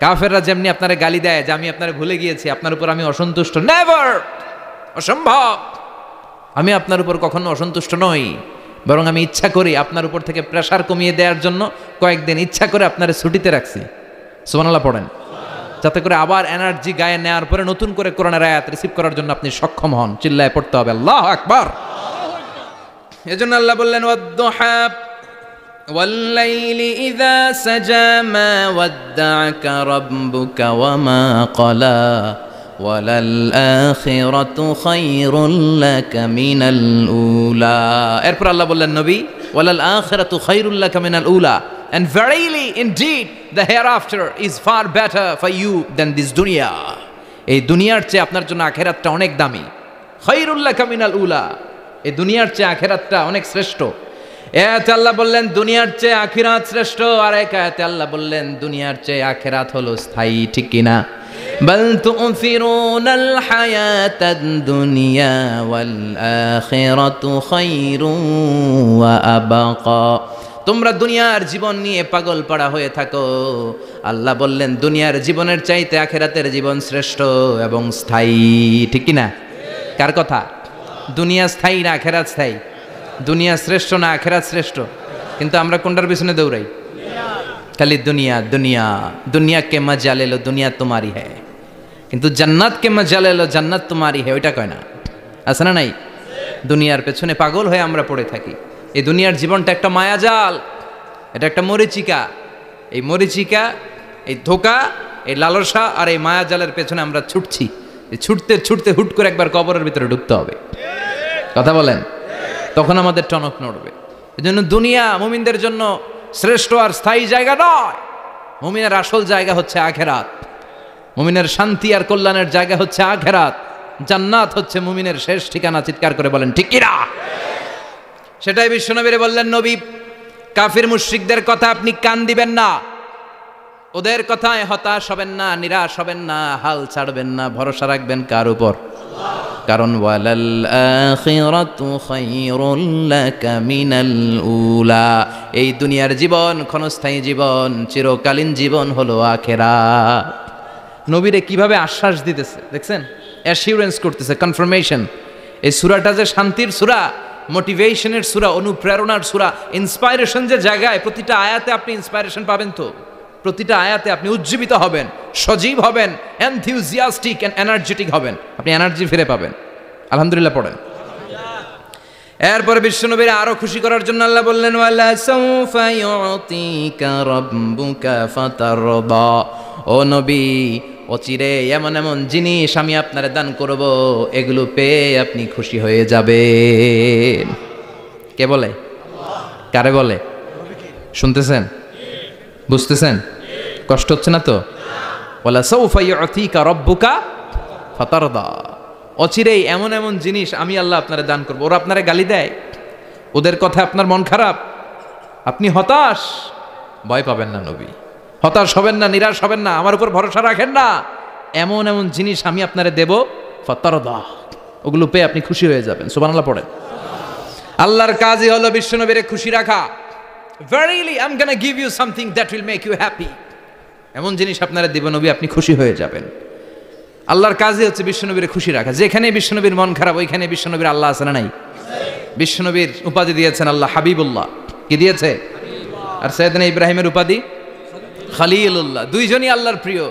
কাফেররা যেমনি আপনারা গালি দেয় যে আমি আপনারা ভুলে গিয়েছি, আপনার উপর আমি অসন্তুষ্ট, নেভার, অসম্ভব। আমি আপনার উপর কখনো অসন্তুষ্ট নই, বরং আমি ইচ্ছা করি আপনার উপর থেকে প্রেসার কমিয়ে দেওয়ার জন্য কয়েকদিন ইচ্ছা করে আপনারা ছুটিতে রাখছি। সুবহানাল্লাহ পড়েন। যাতে করে আবার এনার্জি গায়ে নেওয়ার পরে নতুন করে কোরআনের আয়াত রিসিভ করার জন্য আপনি সক্ষম হন। চিল্লায় পড়তে হবে আল্লাহু আকবার। এজন্য আল্লাহ বললেন, ওয়াদ-দুহা ওয়াল-লাইলি ইযা সাজা মা ওয়াদ্দা'আকা রাব্বুকা ওয়া মা ক্বালা ওয়ালাল আখিরাতু খায়রুল লাকা মিনাল উলা। এরপর আল্লাহ বললেন, নবী ওয়ালাল আখিরাতু খায়রুল লাকা মিনাল উলা, and verily indeed the hereafter is far better for you than this dunya. এই দুনিয়ার চেয়ে আপনার জন্য আখিরাতটা অনেক দামি। খায়রুল লাকা মিনাল উলা, এই দুনিয়ার চেয়ে আখিরাতটা অনেক শ্রেষ্ঠ। এতে আল্লাহ বললেন দুনিয়ার চেয়ে আখিরাত শ্রেষ্ঠ, আর এক আয়াতে আল্লাহ বললেন দুনিয়ার চেয়ে আখিরাত হলো স্থায়ী, ঠিক কিনা? বাল তুফিরুনাল হায়াতাদ দুনিয়া ওয়াল আখিরাতু খায়রুন ওয়া আবাকা। তোমরা দুনিয়ার জীবন নিয়ে পাগল পাড়া হয়ে থাকো, আল্লাহ বললেন দুনিয়ার জীবনের চাইতে আখিরাতের জীবন শ্রেষ্ঠ এবং স্থায়ী, ঠিক কিনা? কার কথা? দুনিয়া স্থায়ী না আখিরাত স্থায়ী? দুনিয়া শ্রেষ্ঠ না আখিরাত শ্রেষ্ঠ? কিন্তু আমরা কোনটার পিছনে দৌড়াই? খালি দুনিয়া দুনিয়া। দুনিয়া কে মজা লে লো, দুনিয়া তোমারি হ্যায়, কিন্তু জান্নাত কে মজা লে লো, জান্নাত তোমারি হ্যায়, ওইটা কয় না? আছে না নাই? দুনিয়ার পেছনে পাগল হয়ে আমরা পড়ে থাকি। এই দুনিয়ার জীবনটা একটা মায়াজাল, এটা একটা মরিচিকা। এই মরিচিকা, এই ধোঁকা, এই লালসা আর এই মায়াজালের পেছনে আমরা ছুটছি। ছুটতে ছুটতে হুট করে একবার কবরের ভিতরে ঢুকতে হবে। কথা বলেন, তখন আমাদের টনক নড়বে। এই জন্য দুনিয়া মুমিনদের জন্য শ্রেষ্ঠ আর স্থায়ী জায়গা নয়। মুমিনের আসল জায়গা হচ্ছে আখিরাত। মুমিনের শান্তি আর কল্যাণের জায়গা হচ্ছে আখিরাত। জান্নাত হচ্ছে মুমিনের শেষ ঠিকানা। চিৎকার করে বলেন ঠিক কিনা? সেটাই বিশ্বনবীরে বললেন, নবী কাফির মুশরিকদের কথা আপনি কান দিবেন না, ওদের কথায় হতাশ হবেন না, নিরাশ হবেন না, হাল ছাড়বেন না, ভরসা রাখবেন কার উপর? কারণ ওয়ালাল আখিরাতু খায়রুল লাকা মিনাল উলা, এই দুনিয়ার জীবন ক্ষণস্থায়ী জীবন, চিরকালীন জীবন হলো আখিরাত। নবীরে কিভাবে আশ্বাস দিতেছে দেখছেন, অ্যাসিউরেন্স করতেছে, কনফার্মেশন। এই সূরাটা যে শান্তির সূরা, মোটিভেশনের সূরা, অনুপ্রেরণার সূরা, ইন্সপাইরেশন যে জায়গায়, প্রতিটা আয়াতে আপনি ইন্সপাইরেশন পাবেন। তো প্রতিটা আয়াতে আপনি উজ্জীবিত হবেন, সজীব হবেন, এনথিউজিয়াস্টিক এন্ড এনার্জেটিক হবেন, আপনি এনার্জি ফিরে পাবেন। আলহামদুলিল্লাহ পড়েন। এরপরে বিশ্বনবীর আরো খুশি করার জন্য আল্লাহ বললেন, ওয়ালা সাউফা ইউতিকা রাব্বুকা ফাতারদা, ও নবী অচিরে এমন এমন জিনিস আমি আপনারে দান করব, এগুলো পেয়ে আপনি খুশি হয়ে যাবেন। কে বলে? কারে বলে? শুনতেছেন? বুঝতেছেন? কষ্ট হচ্ছে না তো? ওয়ালা সাউফা ইউতিকা রাব্বুকা ফাতারদা, অচিরেই এমন এমন জিনিস আমি আল্লাহ আপনারে দান করব। ওরা আপনারে গালি দেয়, ওদের কথা আপনার মন খারাপ, আপনি হতাশ, ভয় পাবেন না নবী, হতাশ হবেন না, নিরাশ হবেন না, আমার উপর ভরসা রাখেন না। এমন এমন জিনিস আমি আপনারে দেব, ফাতারদা, ওগুলো পেয়ে আপনি খুশি হয়ে যাবেন। সুবহানাল্লাহ পড়েন। আল্লাহর কাজই হলো বিশ্বনবীরে খুশি রাখা। Verily I'm gonna give you something that will make you happy, এমন জিনিস আপনারা দেব নবী, আপনি খুশি হয়ে যাবেন। আল্লাহর কাজই হচ্ছে বিশ্বনবীরে খুশি রাখা। যেখানে বিশ্বনবীর মন খারাপ, ওইখানে বিশ্বনবীর আল্লাহ আছে না নাই? বিশ্বনবীর উপাধি দিয়েছেন আল্লাহ হাবিবুল্লাহ। কি দিয়েছে? আর সাইয়েদনা ইব্রাহিমের উপাধি খলিলুল্লাহ। দুইজনই আল্লাহর প্রিয়,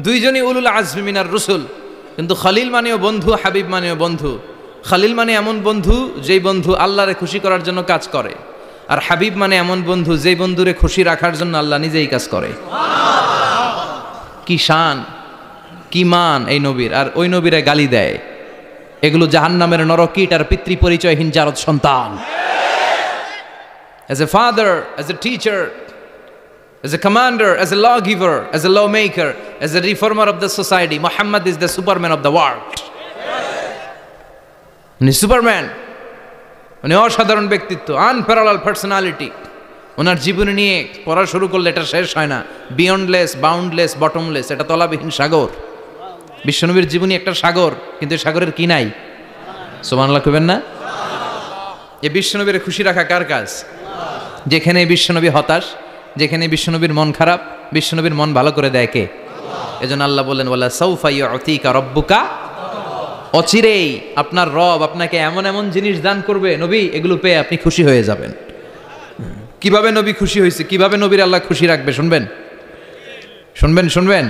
দুইজনই উলুল আজমি মিনার রসুল। কিন্তু খলিল মানেও বন্ধু, হাবিব মানেও বন্ধু। খলিল মানে এমন বন্ধু যেই বন্ধু আল্লাহরে খুশি করার জন্য কাজ করে, আর হাবিব মানে এমন বন্ধু যেই বন্ধুরে খুশি রাখার জন্য আল্লাহ নিজেই কাজ করে। কি শান, কি মান এই নবীর! আর ওই নবীরে গালি দেয়, এগুলো জাহান্নামের নরকীট আর পিতৃ পরিচয়হীন জারদ সন্তান। As a father, as a teacher, as a commander, as a lawgiver, as a lawmaker, as a reformer of the society, Muhammad is the Superman of the world. উনি সুপারম্যান, উনি অসাধারণ ব্যক্তিত্ব, আনপ্যারালাল পার্সোনালিটি। ওনার জীবনী নিয়ে পড়া শুরু করলে এটা শেষ হয় না। বিয়ন্ডলেস, বাউন্ডলেস, বটমলেস, এটা তলাবিহীন সাগর। বিশ্বনবীর জীবনী একটা সাগর, কিন্তু সাগরের কি নাই? সুবহানাল্লাহ কইবেন না? এই বিশ্বনবীর খুশি রাখা কার কাজ? যেখানে বিশ্বনবী হতাশ, যেখানে বিশ্বনবীর মন খারাপ, বিশ্বনবীর মন ভালো করে দেয় কে? এজন্য আল্লাহ বললেন, ওয়ালা সাউফা ইউতিকা রাব্বুকা, অচিরেই আপনার রব আপনাকে এমন এমন জিনিস দান করবে নবী, এগুলো পেয়ে আপনি খুশি হয়ে যাবেন। কিভাবে নবী খুশি হয়েছে, কিভাবে নবীর আল্লাহ খুশি রাখবে শুনবেন? শুনবেন? শুনবেন?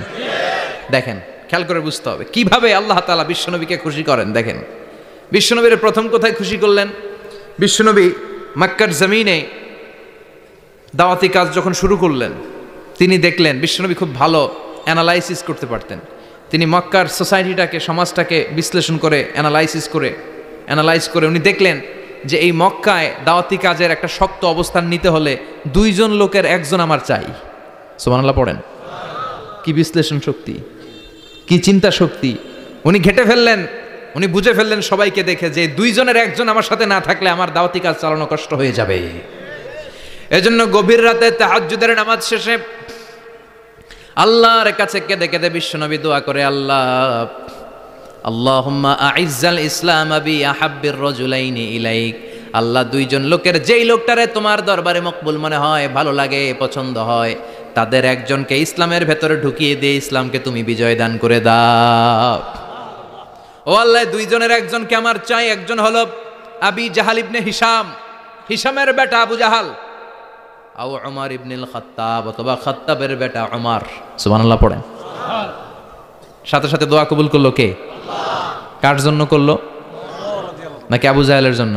দেখেন, খেয়াল করে বুঝতে হবে কিভাবে আল্লাহ তাআলা বিশ্বনবীকে খুশি করেন। দেখেন, বিশ্বনবীর প্রথম কোথায় খুশি করলেন? বিশ্বনবী মক্কার জমিনে দাওয়াতি কাজ যখন শুরু করলেন, তিনি দেখলেন বিশ্বনবী খুব ভালো অ্যানালাইসিস করতে পারতেন। তিনি মক্কার সোসাইটিটাকে, সমাজটাকে বিশ্লেষণ করে অ্যানালাইজ করে উনি দেখলেন যে এই মক্কায় দাওয়াতি কাজের একটা শক্ত অবস্থান নিতে হলে 2 জন লোকের একজন আমার চাই। সুবহানাল্লাহ পড়েন। কি বিশ্লেষণ শক্তি, কি চিন্তা শক্তি! উনি ঘেটে ফেললেন, উনি বুঝে ফেললেন সবাইকে দেখে যে 2 জনের একজন আমার সাথে না থাকলে আমার দাওয়াতি কাজ চালানো কষ্ট হয়ে যাবে। এজন্য গভীর রাতে তাহাজ্জুদের নামাজ শেষে আল্লাহর কাছে কেঁদে কেঁদে বিশ্বনবী দোয়া করে, আল্লাহুম্মা আইজ্জাল ইসলাম বি আহাব্বির রাজুলাইনি ইলাইক। আল্লাহ 2 জন লোকের যেই লোকটারে তোমার দরবারে মকবুল মনে হয়, ভালো লাগে, পছন্দ হয়, তাদের একজনকে ইসলামের ভেতরে ঢুকিয়ে দিয়ে ইসলামকে তুমি বিজয় দান করে দাও। ও আল্লাহ, 2 জনের একজনকে আমার চাই। একজন হলো আবি জাহাল ইবনে হিশাম, হিশামের বেটা আবু জাহাল, আও উমর ইবনুল খাত্তাব, অথবা খাত্তাবের বেটা উমর। সুবহানাল্লাহ পড়েন। সাথে সাথে দোয়া কবুল করলো কে? কার জন্য করলো? নাকি আবু জাহেলের জন্য?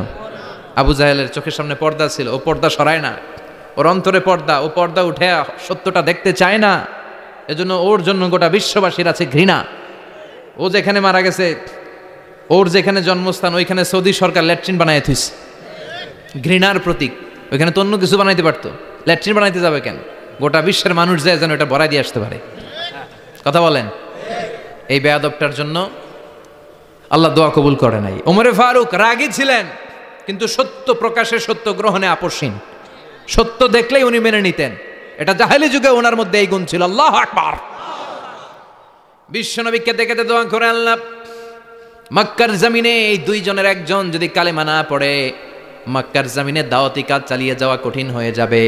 আবু জাহেলের চোখের সামনে পর্দা ছিল, ও পর্দা সরায় না, ওর অন্তরে পর্দা, ও পর্দা উঠে সত্যটা দেখতে চায় না। এজন্য ওর জন্য গোটা বিশ্ববাসীর আছে ঘৃণা। ও যেখানে মারা গেছে, ওর যেখানে জন্মস্থান, ওইখানে সৌদি সরকার ল্যাট্রিন বানায় থুইছে, ঘৃণার প্রতীক। ওইখানে তো অন্য কিছু বানাইতে পারতো, ল্যাট্রিন বানাইতে যাবে কেন? গোটা বিশ্বের মানুষ যায় যেন এটা ভরাই দিয়ে আসতে পারে। কথা বলেন। এই বেয়াদবটার জন্য আল্লাহ দোয়া কবুল করে নাই। ওমরে ফারুক রাগী ছিলেন, কিন্তু সত্য প্রকাশে, সত্য গ্রহণে আপোষহীন। সত্য দেখলেই উনি মেনে নিতেন। এটা জাহেলি যুগে ওনার মধ্যে এই গুণ ছিল। আল্লাহু আকবার। বিশ্বনবী কেঁদে কেঁদে দোয়া করে, আল্লাহ, মক্কার জমিনে এই 2 জনের একজন যদি কালেমা না পড়ে, মক্কার জমিনে দাওয়াতি কাজ চালিয়ে যাওয়া কঠিন হয়ে যাবে।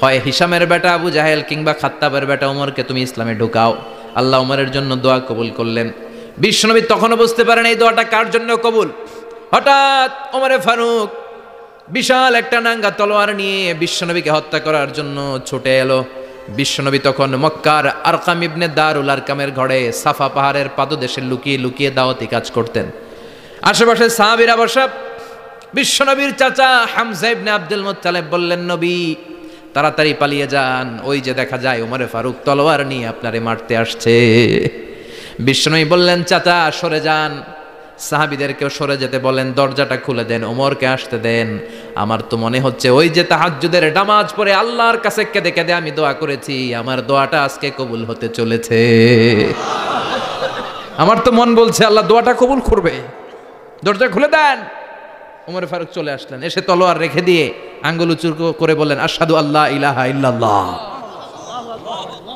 হয় হিশামের বেটা আবু জাহেল কিংবা খাত্তাবের বেটা ওমরকে তুমি ইসলামে ঢুকাও। আল্লাহ ওমরের জন্য দোয়া কবুল করলেন। বিশ্বনবী তখনও বুঝতে পারেন এই দোয়াটা কার জন্য কবুল। হঠাৎ ওমরে ফারুক বিশাল একটা নাঙ্গা তলোয়ার নিয়ে বিশ্বনবীকে হত্যা করার জন্য ছুটে এলো। বিশ্বনবী তখন মক্কার আরকাম ইবনে দারুল আরকামের ঘরে সাফা পাহাড়ের পাদদেশে লুকিয়ে লুকিয়ে দাওয়াতি কাজ করতেন। আশেপাশে সাহাবীরা বসা। বিশ্বনবীর চাচা হামজা ইবনে আব্দুল মুত্তালিব বললেন, নবী তাড়াতাড়ি পালিয়ে যান, ওই যে দেখা যায় ওমরে ফারুক তলোয়ার নিয়ে আপনারে মারতে আসছে। বিশ্বনবী বললেন, চাচা সরে যান, সাহাবীদেরকেও সরে যেতে বলেন, দরজাটা খুলে দেন, ওমরকে আসতে দেন। আমার তো মনে হচ্ছে ওই যে তাহাজ্জুদের নামাজ পড়ে আল্লাহর কাছে কেঁদে কেঁদে আমি দোয়া করেছি, আমার দোয়াটা আজকে কবুল হতে চলেছে। আমার তো মন বলছে আল্লাহ দোয়াটা কবুল করবে। দরজা খুলে দেন। ওমর ফারুক চলে আসলেন, এসে তলোয়ার রেখে দিয়ে আঙ্গুল উঁচু করে বললেন, আশহাদু আল্লা ইলাহা ইল্লাল্লাহ,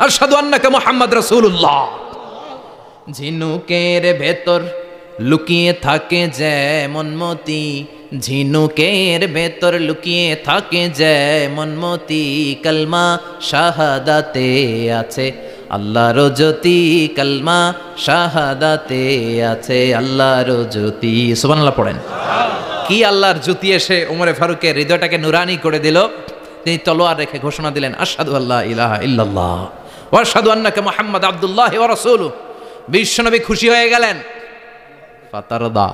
আশহাদু আন্নাকা মুহাম্মদ রাসূলুল্লাহ। ঝিনুকের ভেতর লুকিয়ে থাকে যেমন মতি, ঝিনুকের ভেতর লুকিয়ে থাকে যেমন মতি, কালমা শাহাদাতে আছে আল্লাহর জ্যোতি, কালমা শাহাদাতে আছে আল্লাহর জ্যোতি। সুবহানাল্লাহ পড়েন। কি আল্লাহর জ্যোতি এসে ওমরে ফারুকের হৃদয়টাকে নুরানি করে দিল। তিনি তলোয়ার রেখে ঘোষণা দিলেন, আশহাদু আল্লা ইলাহা ইল্লাল্লাহ ওয়া আশহাদু আন্নাকা মুহাম্মাদ আবদুল্লাহি ওয়া রাসূলুহু। বিশ্বনবী খুশি হয়ে গেলেন। ফাতারদা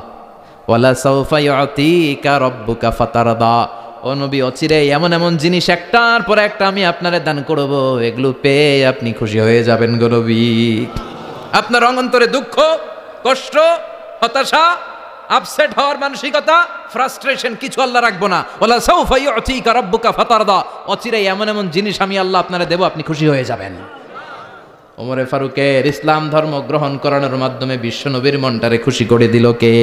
ওয়ালা সাউফা ইউতিকা রাব্বুকা ফাতারদা। ও নবী, অচিরে এমন এমন জিনিস একটার পর একটা আমি আপনারে দান করব, এগুলো পেয়ে আপনি খুশি হয়ে যাবেন গো নবী। আপনার অন্তরে দুঃখ, কষ্ট, হতাশা, আপসেট হওয়ার মানসিকতা, ফ্রাস্ট্রেশন কিছু আল্লাহ রাখবো না। ওয়ালা সাউফা ইউতিকা রাব্বুকা ফাতারদা। অচিরে এমন এমন জিনিস আমি আল্লাহ আপনারে দেব, আপনি খুশি হয়ে যাবেন। ওমরে ফারুকের ইসলাম ধর্ম গ্রহণ করানোর মাধ্যমে বিশ্বনবীর মনটারে খুশি করে দিল কে?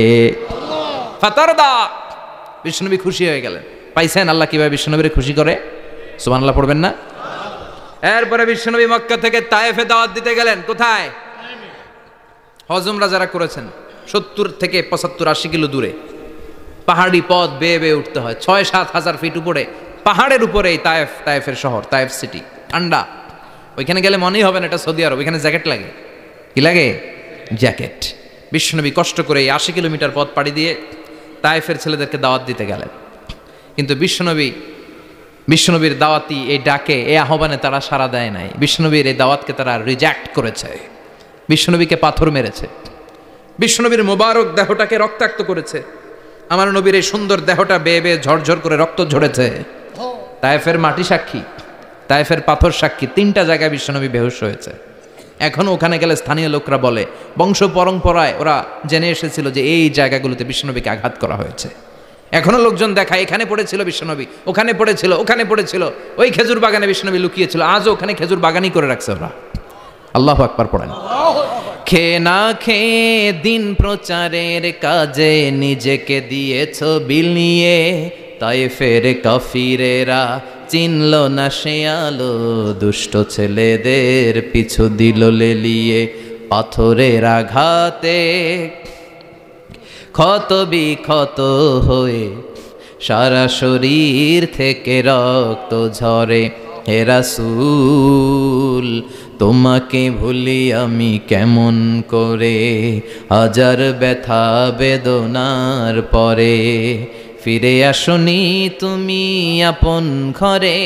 ফাতারদা। বিশ্বনবী খুশি হয়ে গেলেন। পাইছেন আল্লাহ কিভাবে বিশ্বনবীরে খুশি করে? সুবহানাল্লাহ পড়বেন না? এরপরে বিশ্বনবী মক্কা থেকে তায়েফে দাওয়াত দিতে গেলেন। কোথায়? হজ উমরা যারা করেছেন 70 থেকে 75 80 কিলো দূরে পাহাড়ি পথ বেয়ে বেয়ে উঠতে হয়। 6-7 হাজার ফিট উপরে পাহাড়ের উপরে তায়েফ, তায়েফের শহর, তায়েফ সিটি। ঠান্ডা। ওইখানে গেলে মনেই হবে না এটা সৌদি আরব। ওইখানে জ্যাকেট লাগে। কি লাগে? জ্যাকেট। বিশ্বনবী কষ্ট করে 80 কিলোমিটার পথ পাড়ি দিয়ে তায়েফের ছেলেদেরকে দাওয়াত দিতে গেলেন। কিন্তু বিশ্বনবীর দাওয়াতি এই ডাকে, এই আহ্বানে তারা সাড়া দেয় নাই। বিশ্বনবীর এই দাওয়াতকে তারা রিজেক্ট করেছে। বিশ্বনবীকে পাথর মেরেছে। বিশ্বনবীর মোবারক দেহটাকে রক্তাক্ত করেছে। আমার নবীর এই সুন্দর দেহটা বেয়ে বেয়ে ঝরঝর করে রক্ত ঝরেছে। তায়েফের মাটি সাক্ষী, তায়েফের পাথর সাক্ষী। 3টা জায়গায় বিশ্বনবী বেহুশ হয়েছে। এখনো ওখানে গেলে স্থানীয় লোকরা বলে, বংশ পরম্পরায় ওরা জেনে এসেছিল যে এই জায়গাগুলোতে বিশ্বনবীকে আঘাত করা হয়েছে। এখনো লোকজন দেখায় এখানে পড়েছিল বিশ্বনবী, ওখানে পড়েছিল, ওখানে পড়েছিল, ওই খেজুর বাগানে বিশ্বনবী লুকিয়েছিল, আজও ওখানে খেজুর বাগানই করে রাখছে ওরা। আল্লাহু আকবার পড়েন। খেয়ে না খেয়ে দিন প্রচারের কাজে নিজেকে দিয়েছ বিলিয়ে, তায়েফের কাফিরেরা চিনল না সে আলো, দুষ্ট ছেলেদের পিছু দিল লেলিয়ে, পাথরের আঘাতে ক্ষত বিক্ষত হয়ে সারা শরীর থেকে রক্ত ঝরে। হে রাসূল তোমাকে ভুলি আমি কেমন করে, হাজার ব্যথা বেদনার পরে, ফিরে আসনি তুমি আপন ঘরে,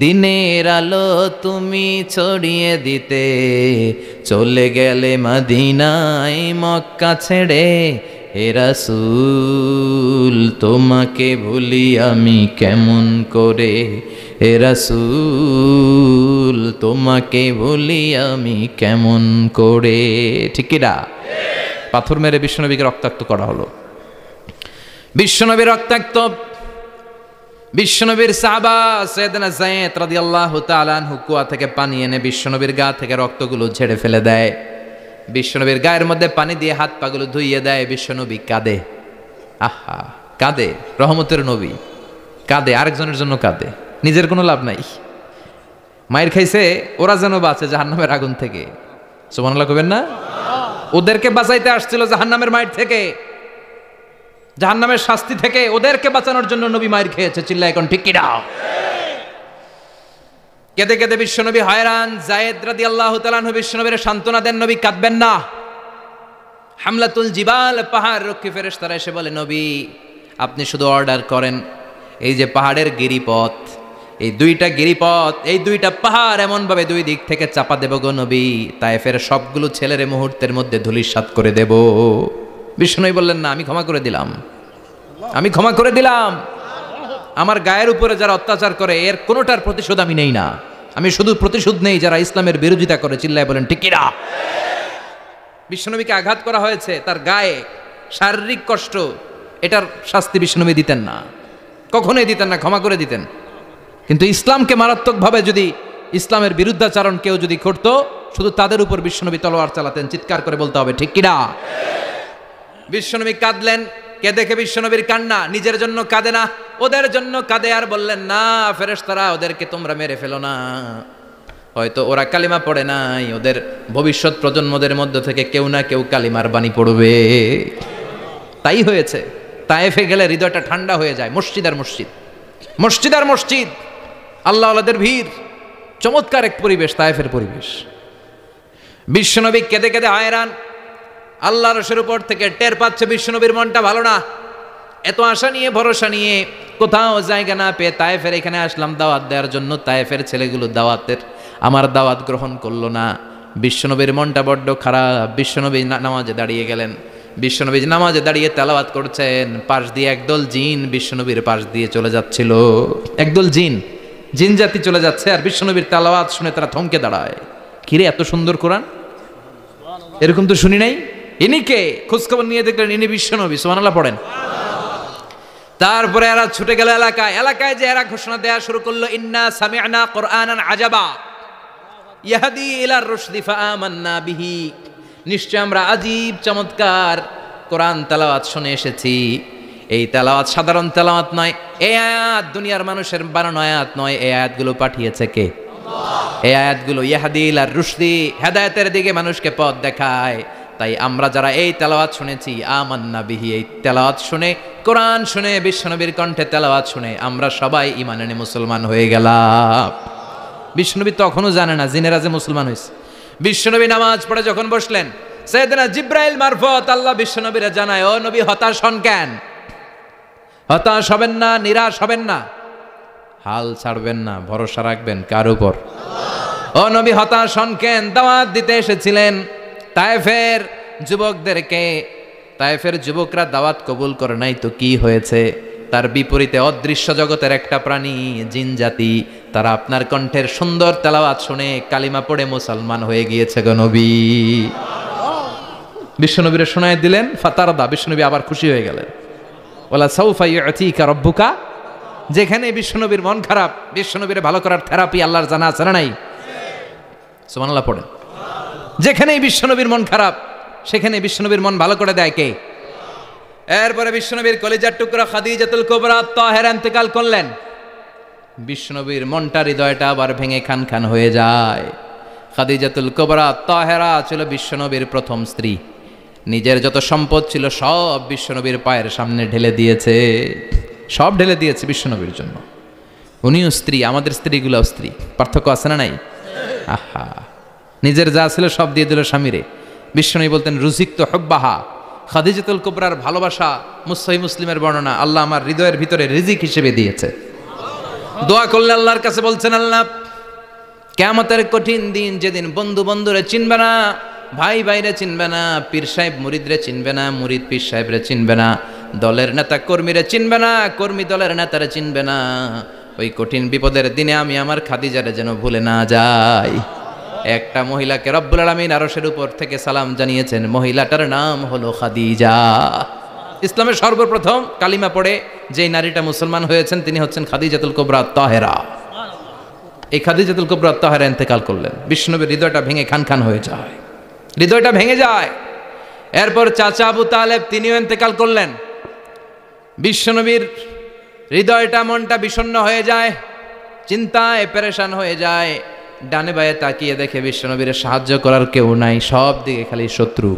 দিনের আলো তুমি ছড়িয়ে দিতে, চলে গেলে মদিনায় মক্কা ছেড়ে। হে রাসূল তোমাকে ভুলি আমি কেমন করে, হে রাসূল তোমাকে ভুলি আমি কেমন করে। ঠিক কি না? পাথর মেরে বিশ্বনবীকে রক্তাক্ত করা হলো। বিশ্বনবী রক্তাক্ত, বিশ্বনবীর সাহাবা সাইয়েদনা যায়েদ রাদিয়াল্লাহু তাআলা আনহু কুয়া থেকে পানি এনে বিশ্বনবীর গা থেকে রক্তগুলো ঝেড়ে ফেলে দেয়, বিশ্বনবীর গায়ের মধ্যে পানি দিয়ে হাত পাগুলো ধুইয়ে দেয়। বিশ্বনবী কাঁদে, আহা কাঁদে, রহমতের নবী কাঁদে, আরেকজনের জন্য কাঁদে, নিজের কোনো লাভ নাই। মায়ের খাইছে ওরা যেন বাঁচে জাহান্নামের আগুন থেকে, সুবহানাল্লাহ কইবেন না? ওদেরকে বাঁচাইতে আসছিল জাহান্নামের মায়ের থেকে, জাহান্নামের শাস্তি থেকে, ওদেরকে বাঁচানোর জন্য নবী মায়ের খেয়েছে। চিল্লায় এখন ঠিক কি না? কেঁদে কেঁদে বিশ্বনবী হয়রান। যায়েদ রাদিয়াল্লাহু তাআলা আনহু বিশ্বনবীর সান্ত্বনা দেন, নবী কাঁদবেন না। হামলাতুল জিবাল, পাহাড় রক্ষী ফেরেশতারা এসে বলে, নবী আপনি শুধু অর্ডার করেন, এই যে পাহাড়ের গিরিপথ, এই দুইটা গিরিপথ, এই দুইটা পাহাড় এমন ভাবে দুই দিক থেকে চাপা দেব গো নবী, তায়েফের সবগুলো ছেলের মুহূর্তের মধ্যে ধূলিসাৎ করে দেব। বিষ্ণুই বললেন, না আমি ক্ষমা করে দিলাম, আমি ক্ষমা করে দিলাম। আমার গায়ের উপরে যারা অত্যাচার করে এর কোনোটার প্রতিশোধ আমি নেই না, আমি শুধু প্রতিশোধ নেই যারা ইসলামের বিরোধিতা করে। চিল্লায় বলেন ঠিক কি না? বিশ্বনবীকে আঘাত করা হয়েছে, তার গায়ে শারীরিক কষ্ট, এটার শাস্তি বিশ্বনবী দিতেন না, কখনোই দিতেন না, ক্ষমা করে দিতেন। কিন্তু ইসলামকে মারাত্মকভাবে যদি ইসলামের বিরুদ্ধাচারণ কেউ যদি করত, শুধু তাদের উপর বিশ্বনবী তলোয়ার চালাতেন। চিৎকার করে বলতে হবে ঠিক কি না? বিশ্বনবী কাঁদলেন। কে দেখে বিশ্বনবীর কান্না, নিজের জন্য কাঁদে না, ওদের জন্য কাঁদে। আর বললেন, না ফেরেশতারা ওদেরকে তোমরা মেরে ফেলো না, হয়তো ওরা কালিমা পড়ে নাই, ওদের ভবিষ্যৎ প্রজন্মদের মধ্য থেকে কেউ না কেউ কালিমার বাণী পড়বে। তাই হয়েছে। তায়েফে গেলে হৃদয়টা ঠান্ডা হয়ে যায়। মসজিদ আর মসজিদ, মসজিদ আর মসজিদ, আল্লাহ আল্লাহদের ভিড়, চমৎকার এক পরিবেশ তায়েফের পরিবেশ। বিশ্বনবী কেঁদে কেঁদে হয়রান। আল্লাহ রসের উপর থেকে টের পাচ্ছে বিশ্বনবীর মনটা ভালো না। এত আশা নিয়ে ভরসা নিয়ে কোথাও জায়গা না পেয়ে তায়েফের এখানে আসলাম দাওয়াত দেওয়ার জন্য। তায়েফের ছেলেগুলো দাওয়াতের আমার দাওয়াত গ্রহণ করলো না। বিশ্বনবীর মনটা বড্ড খারাপ। বিশ্বনবী নামাজে দাঁড়িয়ে গেলেন। বিশ্বনবী নামাজে দাঁড়িয়ে তেলাওয়াত করছেন, পাশ দিয়ে একদল জিন বিশ্বনবীর পাশ দিয়ে চলে যাচ্ছিল। একদল জিন, জিন জাতি চলে যাচ্ছে, আর বিশ্বনবীর তেলাওয়াত শুনে তারা থমকে দাঁড়ায়। কিরে এত সুন্দর কোরআন, এরকম তো শুনি নাই। ইনি কে? খোঁজখবর নিয়ে দেখলেন ইনি বিশ্বনবী। সুবহানাল্লাহ পড়েন। তারপরে এরা ছুটে গেল এলাকায়। এলাকায় যে এরা ঘোষণা দেয়া শুরু করলো, ইন্না সামি'না কুরআনান আজাবা ইয়াহদি ইলার রুশদি ফাআমান্না বিহি। নিশ্চয় আমরা আজীব চমৎকার কোরআন তেলাওয়াত শুনে এসেছি। এই তেলাওয়াত সাধারণ তেলাওয়াত নয়, এই আয়াত দুনিয়ার মানুষের বানানো আয়াত নয়। এই আয়াতগুলো পাঠিয়েছে কে? আল্লাহ। এই আয়াতগুলো ইয়াহদি ইলার রুশদি, হেদায়েতের দিকে মানুষকে পথ দেখায়। তাই আমরা যারা এই তেলাওয়াত শুনেছি, আমান্না বিহি, এই তেলাওয়াত শুনে, কোরআন শুনে, বিশ্বনবীর কণ্ঠে তেলাওয়াত শুনে আমরা সবাই ঈমান এনে মুসলমান হয়ে গেলাম। বিশ্বনবী তখনও জানে না জিনেরা যে মুসলমান হয়েছে। বিশ্বনবী নামাজ পড়ে যখন বসলেন, সাইয়েদনা জিব্রাইল মারফত আল্লাহ বিশ্বনবীরা জানায়, ও নবী হতাশ হন কেন? হতাশ হবেন না, নিরাশ হবেন না, হাল ছাড়বেন না, ভরসা রাখবেন কার উপর? ও নবী হতাশ হন কেন? দাওয়াত দিতে এসেছিলেন তায়েফের যুবকদেরকে। তায়েফের যুবকরা দাওয়াত কবুল করে নাই তো কি হয়েছে? তার বিপরীতে অদৃশ্য জগতের একটা প্রাণী, জিন জাতি, তারা আপনার কণ্ঠের সুন্দর তেলাওয়াত শুনে কালিমা পড়ে মুসলমান হয়ে গিয়েছে গো নবী। বিশ্বনবীরে শোনায় দিলেন, ফাতারদা, বিশ্বনবী আবার খুশি হয়ে গেলেন। ওয়ালা সাউফা ইউতিকা রাব্বুকা। যেখানে বিশ্বনবীর মন খারাপ, বিশ্বনবীর ভালো করার থেরাপি আল্লাহর জানা আছে না নাই? সুবহানাল্লাহ পড়েন। যেখানেই বিশ্বনবীর মন খারাপ সেখানে বিশ্বনবীর মন ভালো করে দেয় কে? এরপরে বিশ্বনবীর কলিজার টুকরা খাদিজাতুল কুবরা তাহেরা ইন্তেকাল করলেন। বিশ্বনবীর মনটা, হৃদয়টা আবার ভেঙে খান খান হয়ে যায়। খাদিজাতুল কুবরা তাহেরা ছিল বিশ্বনবীর প্রথম স্ত্রী। নিজের যত সম্পদ ছিল সব বিশ্বনবীর পায়ের সামনে ঢেলে দিয়েছে, সব ঢেলে দিয়েছে বিশ্বনবীর জন্য। উনিও স্ত্রী, আমাদের স্ত্রীগুলোও স্ত্রী, পার্থক্য আছে না নাই? আহা, নিজের যা ছিল সব দিয়ে দিল স্বামীরে। বিশ্বনবী বলতেন রুজিক তো হব্বাহা। খাদিজাতুল কুবরার ভালোবাসা সহিহ মুসলিমের বর্ণনা, আল্লাহ আমার হৃদয়ের ভিতরে রিজিক হিসেবে দিয়েছে। দোয়া করলে আল্লাহর কাছে বলছেন, আল্লাহ কিয়ামতের কঠিন দিন, যেদিন বন্ধু বন্ধুরে চিনবে না, ভাই ভাইরে চিনবে না, পীর সাহেব মুরিদরে চিনবে না, মুরিদ পীর সাহেবরে চিনবে না, দলের নেতা কর্মীরে চিনবে না, কর্মী দলের নেতারে চিনবে না, ওই কঠিন বিপদের দিনে আমি আমার খাদিজারে যেন ভুলে না যাই। একটা মহিলাকে রব্বুল আলামিন আরশের উপর থেকে সালাম জানিয়েছেন, মহিলাটার নাম হলো খাদিজা। ইসলামের সর্বপ্রথম কালিমা পড়ে যেই নারীটা মুসলমান হয়েছেন তিনি হচ্ছেন খাদিজাতুল কুবরা তাহেরা। এই খাদিজাতুল কুবরা তাহেরা ইন্তেকাল করলেন। বিশ্বনবীর হৃদয়টা ভেঙে খান খান হয়ে যায়, হৃদয়টা ভেঙে যায়। এরপর চাচা আবু তালেব তিনিও ইন্তেকাল করলেন। বিশ্বনবীর হৃদয়টা, মনটা বিষণ্ণ হয়ে যায়, চিন্তায় পেরেশান হয়ে যায়। ডানে বায়ে তাকিয়ে দেখে বিশ্বনবীর সাহায্য করার কেউ নাই, সব দিকে খালি শত্রু,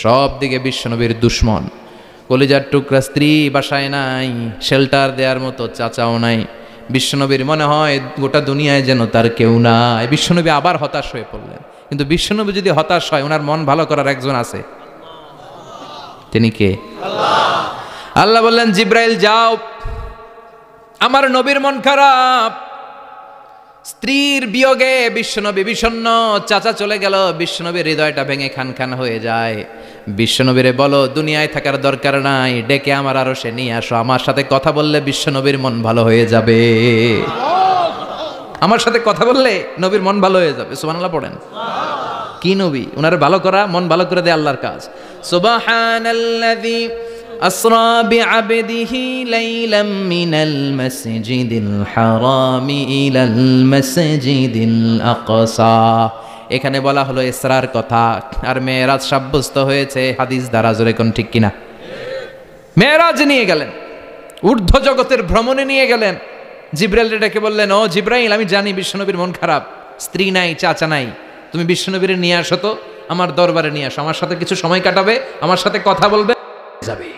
সব দিকে বিশ্বনবীর দুশ্মন। কলিজার টুকরা স্ত্রী বাসায় নাই, শেল্টার দেওয়ার মতো চাচাও নাই। বিশ্বনবীর মনে হয় গোটা দুনিয়ায় যেন তার কেউ নাই। বিশ্বনবী আবার হতাশ হয়ে পড়লেন। কিন্তু বিশ্বনবী যদি হতাশ হয়, ওনার মন ভালো করার একজন আছে। তিনি কে? আল্লাহ বললেন, জিব্রাইল যাও, আমার নবীর মন খারাপ, স্ত্রীর বিয়োগে বিশ্বনবী বিষণ্ণ, চাচা চলে গেল, বিশ্বনবীর হৃদয়টা ভেঙে খান খান হয়ে যায়। বিশ্বনবীরে বলো দুনিয়ায় থাকার দরকার নাই, ডেকে আমার আরশে নিয়ে আসো, আমার সাথে কথা বললে বিশ্বনবীর মন ভালো হয়ে যাবে। আমার সাথে কথা বললে নবীর মন ভালো হয়ে যাবে। সুবহানাল্লাহ পড়েন। কি নবী, ওনার ভালো করা, মন ভালো করে দেয় আল্লাহর কাজ। সুবহানাল্লাযী আসরা বিআবদিহি লাইলাম মিনাল মাসজিদিল হারামি ইলাল মাসজিদিল আকসা। এখানে বলা হলো ইসরার কথা, আর মেরাজ সাব্যস্ত হয়েছে হাদিস দ্বারা। জোরে কোন ঠিক কিনা? মেরাজ নিয়ে গেলেন, ঊর্ধ্ব জগতের ভ্রমণে নিয়ে গেলেন। জিব্রাইল ডেকে বললেন, ও জিব্রাইল, আমি জানি বিশ্বনবীর মন খারাপ, স্ত্রী নাই, চাচা নাই, তুমি বিশ্বনবীর নিয়ে আসো তো, আমার দরবারে নিয়ে আসো, আমার সাথে কিছু সময় কাটাবে, আমার সাথে কথা বলবে, যাবে।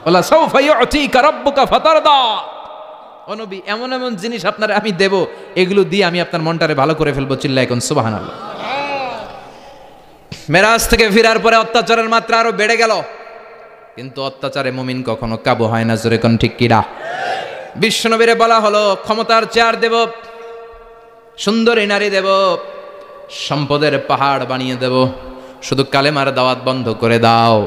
ওয়ালা সাউফা ইউতিকা রাব্বুকা ফাতারদা। ও নবী, এমন এমন জিনিস আপনারে আমি দেব, এগুলো দিয়ে আমি আপনার মনটারে ভালো করে ফেলবো। চিল্লায় কোন সুবহানাল্লাহ। মেরাজ থেকে ফেরার পরে অত্যাচারের মাত্রা আরো বেড়ে গেল, কিন্তু অত্যাচারে মুমিন কখনো কাবু হয় না। জোরে কোন ঠিক কিনা? বিশ্বনবীরে বলা হলো, ক্ষমতার চেয়ার দেব, সুন্দরী নারী দেব, সম্পদের পাহাড় বানিয়ে দেব, শুধু কালেমার দাওয়াত বন্ধ করে দাও।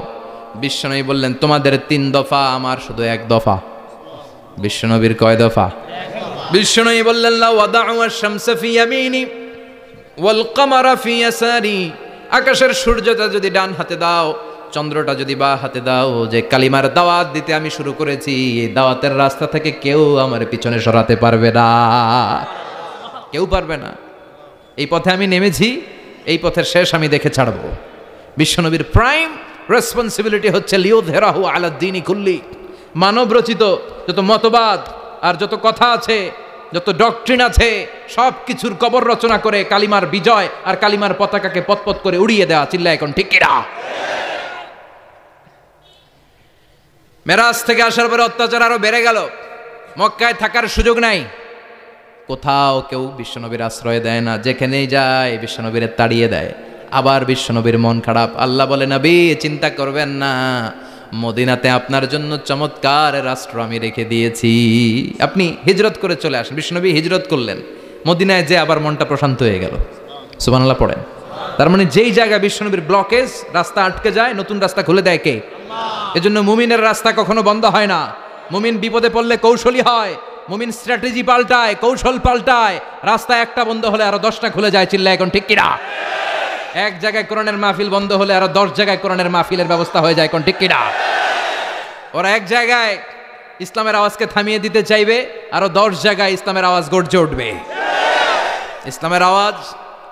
বিশ্বনবী বললেন, তোমাদের 3 দফা, আমার শুধু 1 দফা। বিশ্বনবীর কয় দফা? বিশ্বনবী বললেন, লা ওয়াদাউ আশ-শামসা ফি ইয়ামিনি ওয়াল কামারা ফি ইয়াসারি। আকাশের সূর্যটা যদি ডান হাতে দাও, চন্দ্রটা যদি বা হাতে দাও, যে কালিমার দাওয়াত দিতে আমি শুরু করেছি, এই দাওয়াতের রাস্তা থেকে কেউ আমার পিছনে সরাতে পারবে না, কেউ পারবে না। এই পথে আমি নেমেছি, এই পথের শেষ আমি দেখে ছাড়বো। বিশ্বনবীর প্রাইম রেসপন্সিবিলিটি হচ্ছে লিউযহিরাহু আলা দ্বীনি কুল্লি। মানব রচিত যত মতবাদ আর যত কথা আছে, যত ডক্ট্রিন আছে, সব কিছুর কবর রচনা করে কালিমার বিজয় আর কালিমার পতাকাকে পতপত করে উড়িয়ে দেওয়া। চিল্লা এখন ঠিক কিনা? মেরাজ থেকে আসার পরে অত্যাচার আরো বেড়ে গেল, মক্কায় থাকার সুযোগ নাই, কোথাও কেউ বিশ্বনবীর আশ্রয় দেয় না, যেখানেই যায় বিশ্বনবীর তাড়িয়ে দেয়। আবার বিশ্বনবীর মন খারাপ। আল্লাহ বলে, নবী চিন্তা করবেন না, মদিনাতে আপনার জন্য চমৎকার রাষ্ট্র আমি রেখে দিয়েছি, আপনি হিজরত করে চলে আসেন। বিশ্বনবী হিজরত করলেন, মদিনায় যে আবার মনটা প্রশান্ত হয়ে গেল। সুবহানাল্লাহ পড়েন। তার মানে যেই জায়গায় বিশ্বনবীর ব্লকেজ, রাস্তা আটকে যায়, নতুন রাস্তা খুলে দেয় কে? এজন্য মুমিনের রাস্তা কখনো বন্ধ হয় না। মুমিন বিপদে পড়লে কৌশলী হয়, মুমিন স্ট্র্যাটেজি পাল্টায়, কৌশল পাল্টায়। রাস্তা একটা বন্ধ হলে আরো 10টা খুলে যায়। চিল্লা এখন ঠিক কিনা? এক জায়গায় কোরআনের মাহফিল বন্ধ হলে আরো 10 জায়গায় কোরআনের মাহফিলের ব্যবস্থা হয়ে যায়। কোন ঠিক কিনা? ওরা এক জায়গায় ইসলামের আওয়াজকে থামিয়ে দিতে চাইবে, আরো 10 জায়গায় ইসলামের আওয়াজ গর্জে উঠবে। ইসলামের আওয়াজ,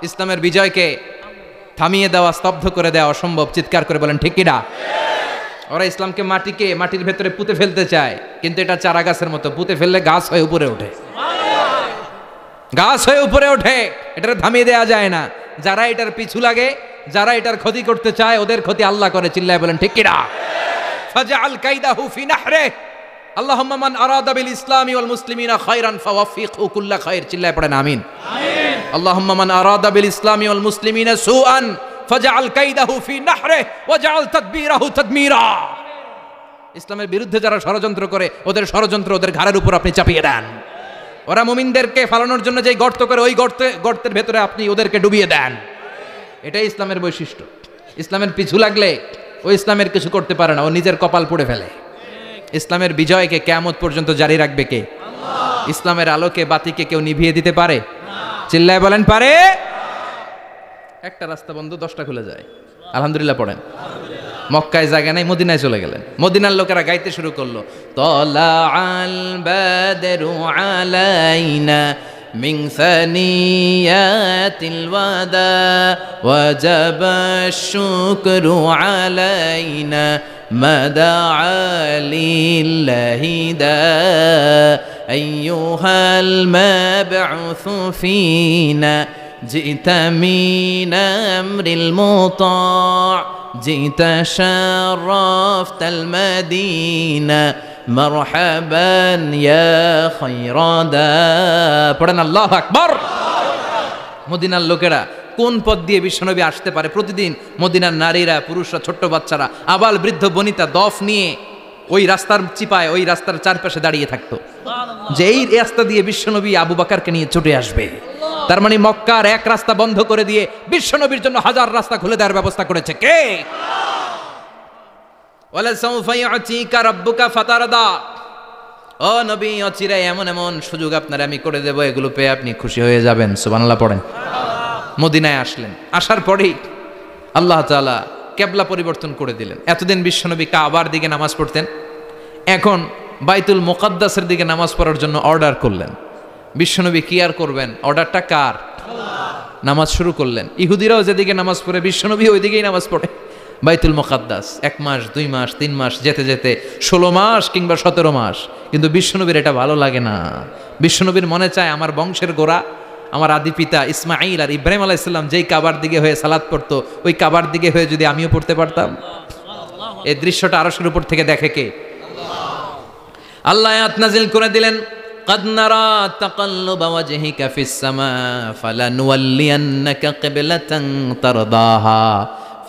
ইসলামের বিজয়কে থামিয়ে দেওয়া, স্তব্ধ করে দেওয়া অসম্ভব। চিৎকার করে বলেন ঠিক কিনা? ওরা ইসলামকে মাটির ভেতরে পুঁতে ফেলতে চায়, কিন্তু এটা চারা গাছের মতো, পুঁতে ফেললে গাছ হয়ে উপরে ওঠে, গাছ হয়ে উপরে ওঠে, এটা থামিয়ে দেওয়া যায় না। যারা এটার পিছু লাগে, যারা এটার ক্ষতি করতে চায়, ওদের ক্ষতি আল্লাহ করে। চিল্লায় বলেন ঠিক কিনা? ফাজআল কাইদাহু ফি নাহরে, আল্লাহুম্মা মান আরাদা বিল ইসলামি ওয়াল মুসলিমিনা খায়রান ফাওয়াফিকহু কুল্লা খায়র। চিল্লায় পড়েন আমিন। আমিন। আল্লাহুম্মা মান আরাদা বিল ইসলামি ওয়াল মুসলিমিনা সুআন ফাজআল কাইদাহু ফি নাহরে ওয়াজআল তাদবীরাহু তাদমীরা। ইসলামের বিরুদ্ধে যারা ষড়যন্ত্র করে, ওদের ষড়যন্ত্র ওদের ঘাড়ের উপর আপনি চাপিয়ে দেন। ওরা মুমিনদেরকে ফালানোর জন্য যে গর্ত করে, ওই গর্তের ভেতরে আপনি ওদেরকে ডুবিয়ে দেন। এটাই ইসলামের বৈশিষ্ট্য। ইসলামের পিছু লাগলে ও ইসলামের কিছু করতে পারে না, ও নিজের কপাল পুড়ে ফেলে। ইসলামের বিজয়কে কিয়ামত পর্যন্ত জারি রাখবে কে? আল্লাহ। ইসলামের আলোকে, বাতিকে কেউ নিভিয়ে দিতে পারে? চিল্লায় বলেন পারে? একটা রাস্তা বন্ধ, 10টা খুলে যায়। আলহামদুলিল্লাহ পড়েন। মক্কায় জায়গা নাই, মদিনায় চলে গেলেন। মদিনার লোকেরা গাইতে শুরু করলো, তলা আল বাদরু আলাইনা মিন সানিয়াতিল ওয়াদা ওয়াজাবা শুকরু আলাইনা মাদাআ লিল্লাহি দা আইয়ুহাল মাবউসু ফিনা জিতা মিন আমরিল মুতা' جئت شرفت المدينة مرحبا يا خير دا। পড়েন আল্লাহু আকবার। মদিনার লোকেরা কোন পথ দিয়ে বিশ্বনবী আসতে পারে? প্রতিদিন মদিনার নারীরা, পুরুষরা, ছোট্ট বাচ্চারা, আবাল বৃদ্ধ বনিতা দফ নিয়ে ওই রাস্তার চিপায়, ওই রাস্তার চারপাশে দাঁড়িয়ে থাকতো, যে এই রাস্তা দিয়ে বিশ্বনবী আবু বকরকে নিয়ে ছুটে আসবে। তার মানে মক্কার এক রাস্তা বন্ধ করে দিয়ে বিশ্বনবীর জন্য 1000 রাস্তা খুলে দেওয়ার ব্যবস্থা করেছে কে? ওয়ালা সাউফা ইউতিকা রাব্বুকা ফাতারদা। ও নবী, অচিরে এমন এমন সুযোগ আপনার আমি করে দেব, এগুলো পেয়ে আপনি খুশি হয়ে যাবেন। সুবহানাল্লাহ পড়েন। মদিনায় আসলেন, আসার পরেই আল্লাহ তাআলা কিবলা পরিবর্তন করে দিলেন। এতদিন বিশ্বনবী কাবার দিকে নামাজ পড়তেন, এখন বাইতুল মুকাদ্দাসের দিকে নামাজ পড়ার জন্য অর্ডার করলেন। বিশ্বনবী কি আর করবেন? অর্ডারটা কার? নামাজ শুরু করলেন। ইহুদিরাও যেদিকে নামাজ পড়ে, বিশ্বনবী ওই দিকেই নামাজ পড়ে। বাইতুল মুকাদ্দাস 1 মাস, 2 মাস, 3 মাস, যেতে যেতে 16 মাস কিংবা 17 মাস। কিন্তু বিশ্বনবীর এটা ভালো লাগে না। বিশ্বনবীর মনে চায় আমার বংশের গোড়া, আমার আদি পিতা ইসমাঈল আর ইব্রাহিম আলাইহিস সালাম যেই কাবার দিকে হয়ে সালাত পড়তো, ওই কাবার দিকে হয়ে যদি আমিও পড়তে পারতাম। এই দৃশ্যটা আরশের উপর থেকে দেখে কে? আল্লাহ আয়াত নাজিল করে দিলেন, قد نرى تقلب وجهك في السماء فلنولينك قبلة ترضاها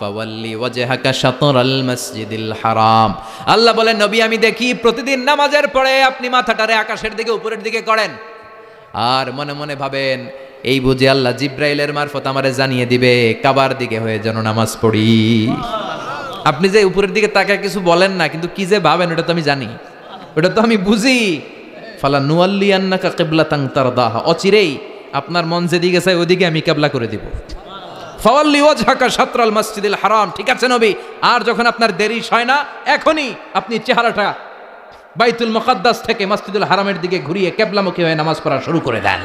فولي وجهك شطر المسجد الحرام। আল্লাহ বলেন, নবী আমি দেখি প্রতিদিন নামাজের পরে আপনি মাথাটারে আকাশের দিকে, উপরের দিকে করেন, আর মনে মনে ভাবেন এই বুঝি আল্লাহ জিব্রাইলের মারফত আমারে জানিয়ে দিবে কাবার দিকে হয়ে যেন নামাজ পড়ি। আপনি যে উপরের দিকে তাকায় কিছু বলেন না, কিন্তু কি যে ভাবেন ওটা তো আমি জানি, ওটা তো আমি বুঝি। ফালা নুয়াল্লিয়ান্নাকা কিবলাতান তারদাহা, অচিরেই আপনার মন যেদিকে চায় ওদিকে আমি কিবলা করে দিব। ফাওয়াল্লি ওয়াজহাকা শাতরাল মসজিদিল হারাম। ঠিক আছে নবী, আর যখন আপনার দেরি হয় না, এখনই আপনি চেহারাটা বাইতুল মুকাদ্দাস থেকে মসজিদুল হারামের দিকে ঘুরিয়ে কিবলামুখী হয়ে নামাজ পড়া শুরু করে দেন।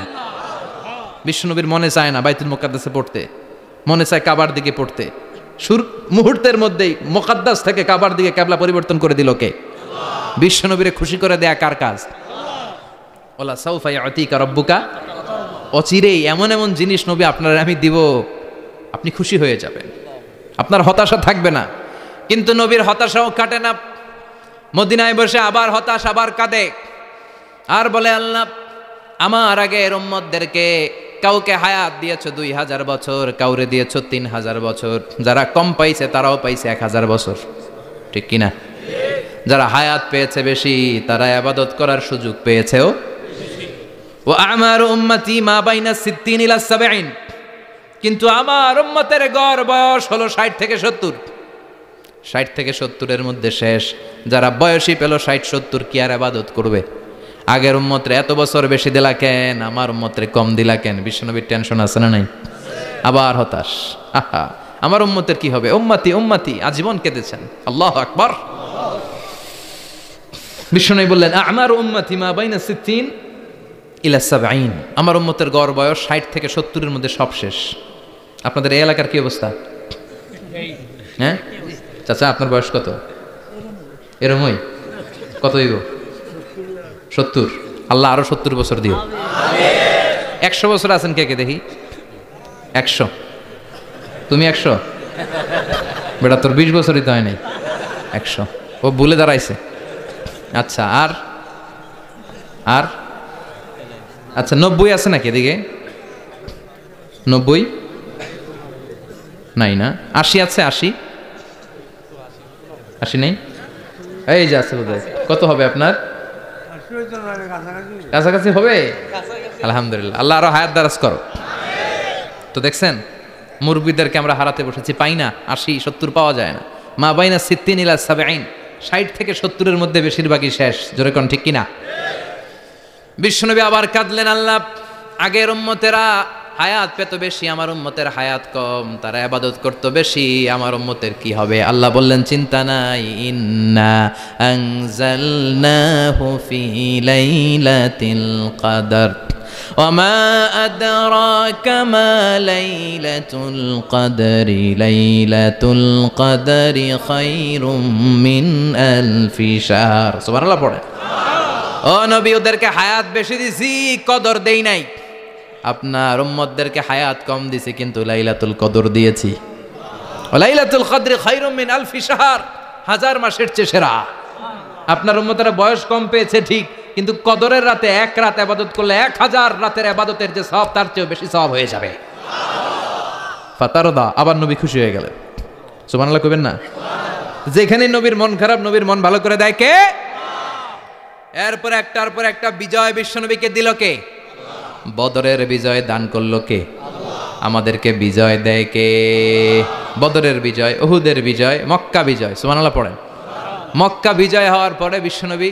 বিশ্বনবীর মনে চায় না বাইতুল মুকাদ্দাসে পড়তে, মনে চায় কাবার দিকে পড়তে। মুহূর্তের মধ্যেই মুকাদ্দাস থেকে কাবার দিকে কিবলা পরিবর্তন করে দিল কে? বিশ্বনবীরে খুশি করে দেয়া কার কাজ? ওয়ালা সাউফা ইউতিকা রাব্বুকা। অচিরেই এমন এমন জিনিস নবী আপনার আমি দিব, আপনি খুশি হয়ে যাবেন, আপনার হতাশা থাকবে না। কিন্তু নবীর হতাশাও কাটে না। মদিনায় বসে আবার হতাশ, আবার কাঁদে, আর বলে আল্লাহ আমার আগের উম্মতদেরকে কাউকে হায়াত দিয়েছো 2000 বছর, কাউরে দিয়েছো 3000 বছর, যারা কম পাইছে তারাও পাইছে 1000 বছর, ঠিক কিনা? যারা হায়াত পেয়েছে বেশি, তারা ইবাদত করার সুযোগ পেয়েছেও। ওয়া আমারু উম্মতি মা বাইনা 60 ইলা 70, কিন্তু আমার উম্মতের গড় বয়স হলো 60 থেকে 70। 60 থেকে 70-এর মধ্যে শেষ। যারা বয়সী পেল 60-70, কি আর ইবাদত করবে? আগের উম্মতরে এত বছর বেশি দিলা কেন, আমার উম্মতরে কম দিলা কেন? বিশ্বনবীর টেনশন আছে না নাই? আবার হতাশ, আহা আমার উম্মতের কি হবে? উম্মতি উম্মতি আজীবন কেঁদেছেন। আল্লাহু আকবার। বিষ্ণু বললেন আমার উম্মতি মা বাইনা 60 ইলা 70, আমার উম্মতের গড় বয়স 60 থেকে 70-এর মধ্যে সব শেষ। আপনাদের এই এলাকার কি অবস্থা? হ্যাঁ চাচা, আপনার বয়স কত? এরমই কত হইব? 70। আল্লাহ আরো 70 বছর দিও। 100 বছর আছেন কে কে দেখি? 100। তুমি 100? বেটা তোর 20 বছরই তো হয় নাই। 100 ও ভুলে দাঁড়াইছে। আচ্ছা, আর আর আচ্ছা 90 আছে নাকি এদিকে? 90 নাই না? 80 আছে? 80 নেই? এই যে আছে বোধহয়। কত হবে আপনার? কাছাকাছি হবে? আলহামদুলিল্লাহ, আল্লাহ আরো হায়াত দারাজ করো। তো দেখছেন মুরব্বীদেরকে আমরা হারাতে বসেছি, পাই না। 80 70 পাওয়া যায় না। মা বাইনা 60 ইলা 70, 60 থেকে 70-এর মধ্যে বেশিরভাগই শেষ। জোরে কোন ঠিক কিনা? বিশ্বনবী আবার কাঁদলেন, আল্লাহ আগের উম্মতেরা হায়াত পেত বেশি, আমার উম্মতের হায়াত কম, তারা ইবাদত করতে বেশি, আমার উম্মতের কি হবে? আল্লাহ বললেন চিন্তা নাই, ইন্না আনজালনাহু ফি লাইলাতিল কদর ওয়ামা আদরাকা মা লাইলাতুল কদরি লাইলাতুল কদরি খায়রুম মিন আলফি শাহর। সুবহানাল্লাহ পড়ে। ও নবী, ওদেরকে হায়াত বেশি দিছি, কদর দেই নাই। আপনার উম্মতদেরকে হায়াত কম দিছি, কিন্তু লাইলাতুল কদর দিয়েছি। লাইলাতুল কদরি খায়রুম মিন আলফি শাহর, 1000 মাসের চেয়ে সেরা। আপনার উম্মতেরা বয়স কম পেয়েছে ঠিক, কিন্তু কদরের রাতে এক রাত ইবাদত করলে 1000 রাতের ইবাদতের যে সওয়াব তার চেয়ে বেশি সওয়াব হয়ে যাবে। ফাতারদা, আবার নবী খুশি হয়ে গেলেন। সুবহানাল্লাহ কইবেন না? যেখানে নবীর মন খারাপ, নবীর মন ভালো করে দেয় কে? এরপর একটার পর একটা বিজয় বিশ্বনবীকে দিল কে? বদরের বিজয় দান করলো কে? আমাদেরকে বিজয় দেয় কে? বদরের বিজয়, উহুদের বিজয়, মক্কা বিজয়। সুবহানাল্লাহ পড়েন। মক্কা বিজয় হওয়ার পরে বিশ্বনবী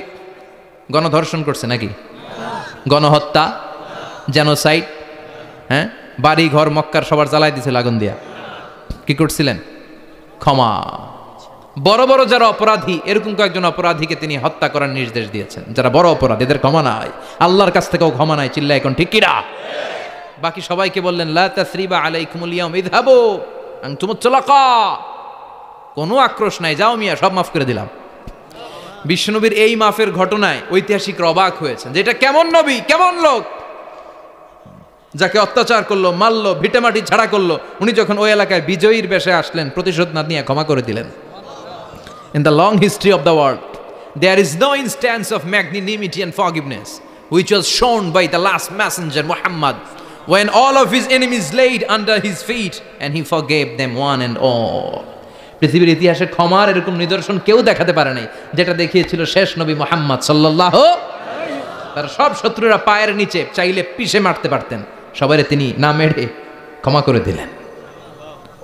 গণধর্ষণ করছে নাকি? গণহত্যা, জেনোসাইড, হ্যাঁ, বাড়ি ঘর মক্কার সবার জ্বালাই দিয়েছিল আগুন দিয়া। কি করছিলেন? ক্ষমা। বড় বড় যারা অপরাধী, এরকম কয়েকজন অপরাধীকে তিনি হত্যা করার নির্দেশ দিয়েছেন। যারা বড় অপরাধী, এদের ক্ষমা নাই, আল্লাহর কাছ থেকেও ক্ষমা নাই। চিল্লা এখন ঠিক কিনা? বাকি সবাইকে বললেন লা তাসরিবা আলাইকুমুল ইয়াউম ইযহাবু আনতুমুত তুলাকা, কোনো আক্রোশ নাই, যাও মিয়া, সব মাফ করে দিলাম। বিশ্বনবীর এই মাফের ঘটনায় ঐতিহাসিকরা অবাক হয়েছেন, যে এটা কেমন নবী, কেমন লোক, যাকে অত্যাচার করলো, মারলো, ভিটেমাটি ছাড়া করলো, উনি যখন ওই এলাকায় বিজয়ীর বেশে আসলেন, প্রতিশোধ না নিয়ে ক্ষমা করে দিলেন। In the long history of the world, there is no instance of magnanimity and forgiveness which was shown by the last messenger Muhammad, when all of his enemies laid under his feet and he forgave them one and all. পৃথিবীর ইতিহাসে ক্ষমার এরকম নিদর্শন কেউ দেখাতে পারে নাই, যেটা দেখিয়েছিল শেষ নবী মুহাম্মদ সাল্লাল্লাহু। তার সব শত্রুরা পায়ের নিচে চাইলে পিষে মারতে পারতেন, সবাইরে তিনি না মেরে ক্ষমা করে দিলেন।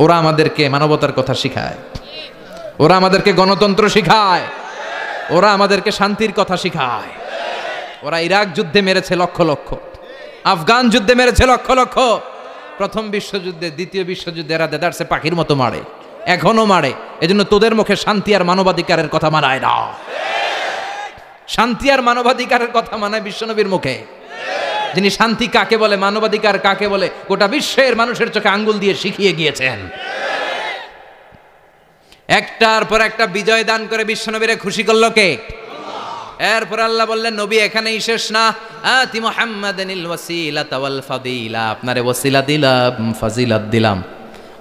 ওরা আমাদেরকে মানবতার কথা শিখায়, ওরা আমাদেরকে গণতন্ত্র শিখায়, ওরা আমাদেরকে শান্তির কথা শিখায়। ওরা ইরাক যুদ্ধে মেরেছে লক্ষ লক্ষ, আফগান যুদ্ধে মেরেছে লক্ষ লক্ষ, প্রথম বিশ্বযুদ্ধে, দ্বিতীয় বিশ্বযুদ্ধে এরা দেদারসে পাখির মতো মারে, এখনো মারে। এজন্য তোদের মুখে শান্তি আর মানবাধিকারের কথা মানায় না। শান্তি আর মানবাধিকারের কথা মানায় বিশ্বনবীর মুখে, যিনি শান্তি কাকে বলে, মানবাধিকার কাকে বলে, গোটা বিশ্বের মানুষের চোখে আঙ্গুল দিয়ে শিখিয়ে গিয়েছেন। একটার পর একটা বিজয় দান করে বিশ্বনবীরে খুশি করলো কে? এরপর আল্লাহ বললেন, নবী এখানেই শেষ না, আতি মুহাম্মাদানিল ওয়াসিলাতা ওয়াল ফাদিলা, আপনারে ওয়াসিলা দিলাম, ফাজিলাত দিলাম,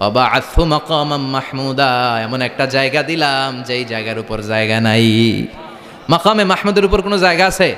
ওয়াবাআথু মাকামাম মাহমুদা, এমন একটা জায়গা দিলাম যেই জায়গার উপর জায়গা নাই। মাকামে মাহমুদের উপর কোনো জায়গা আছে?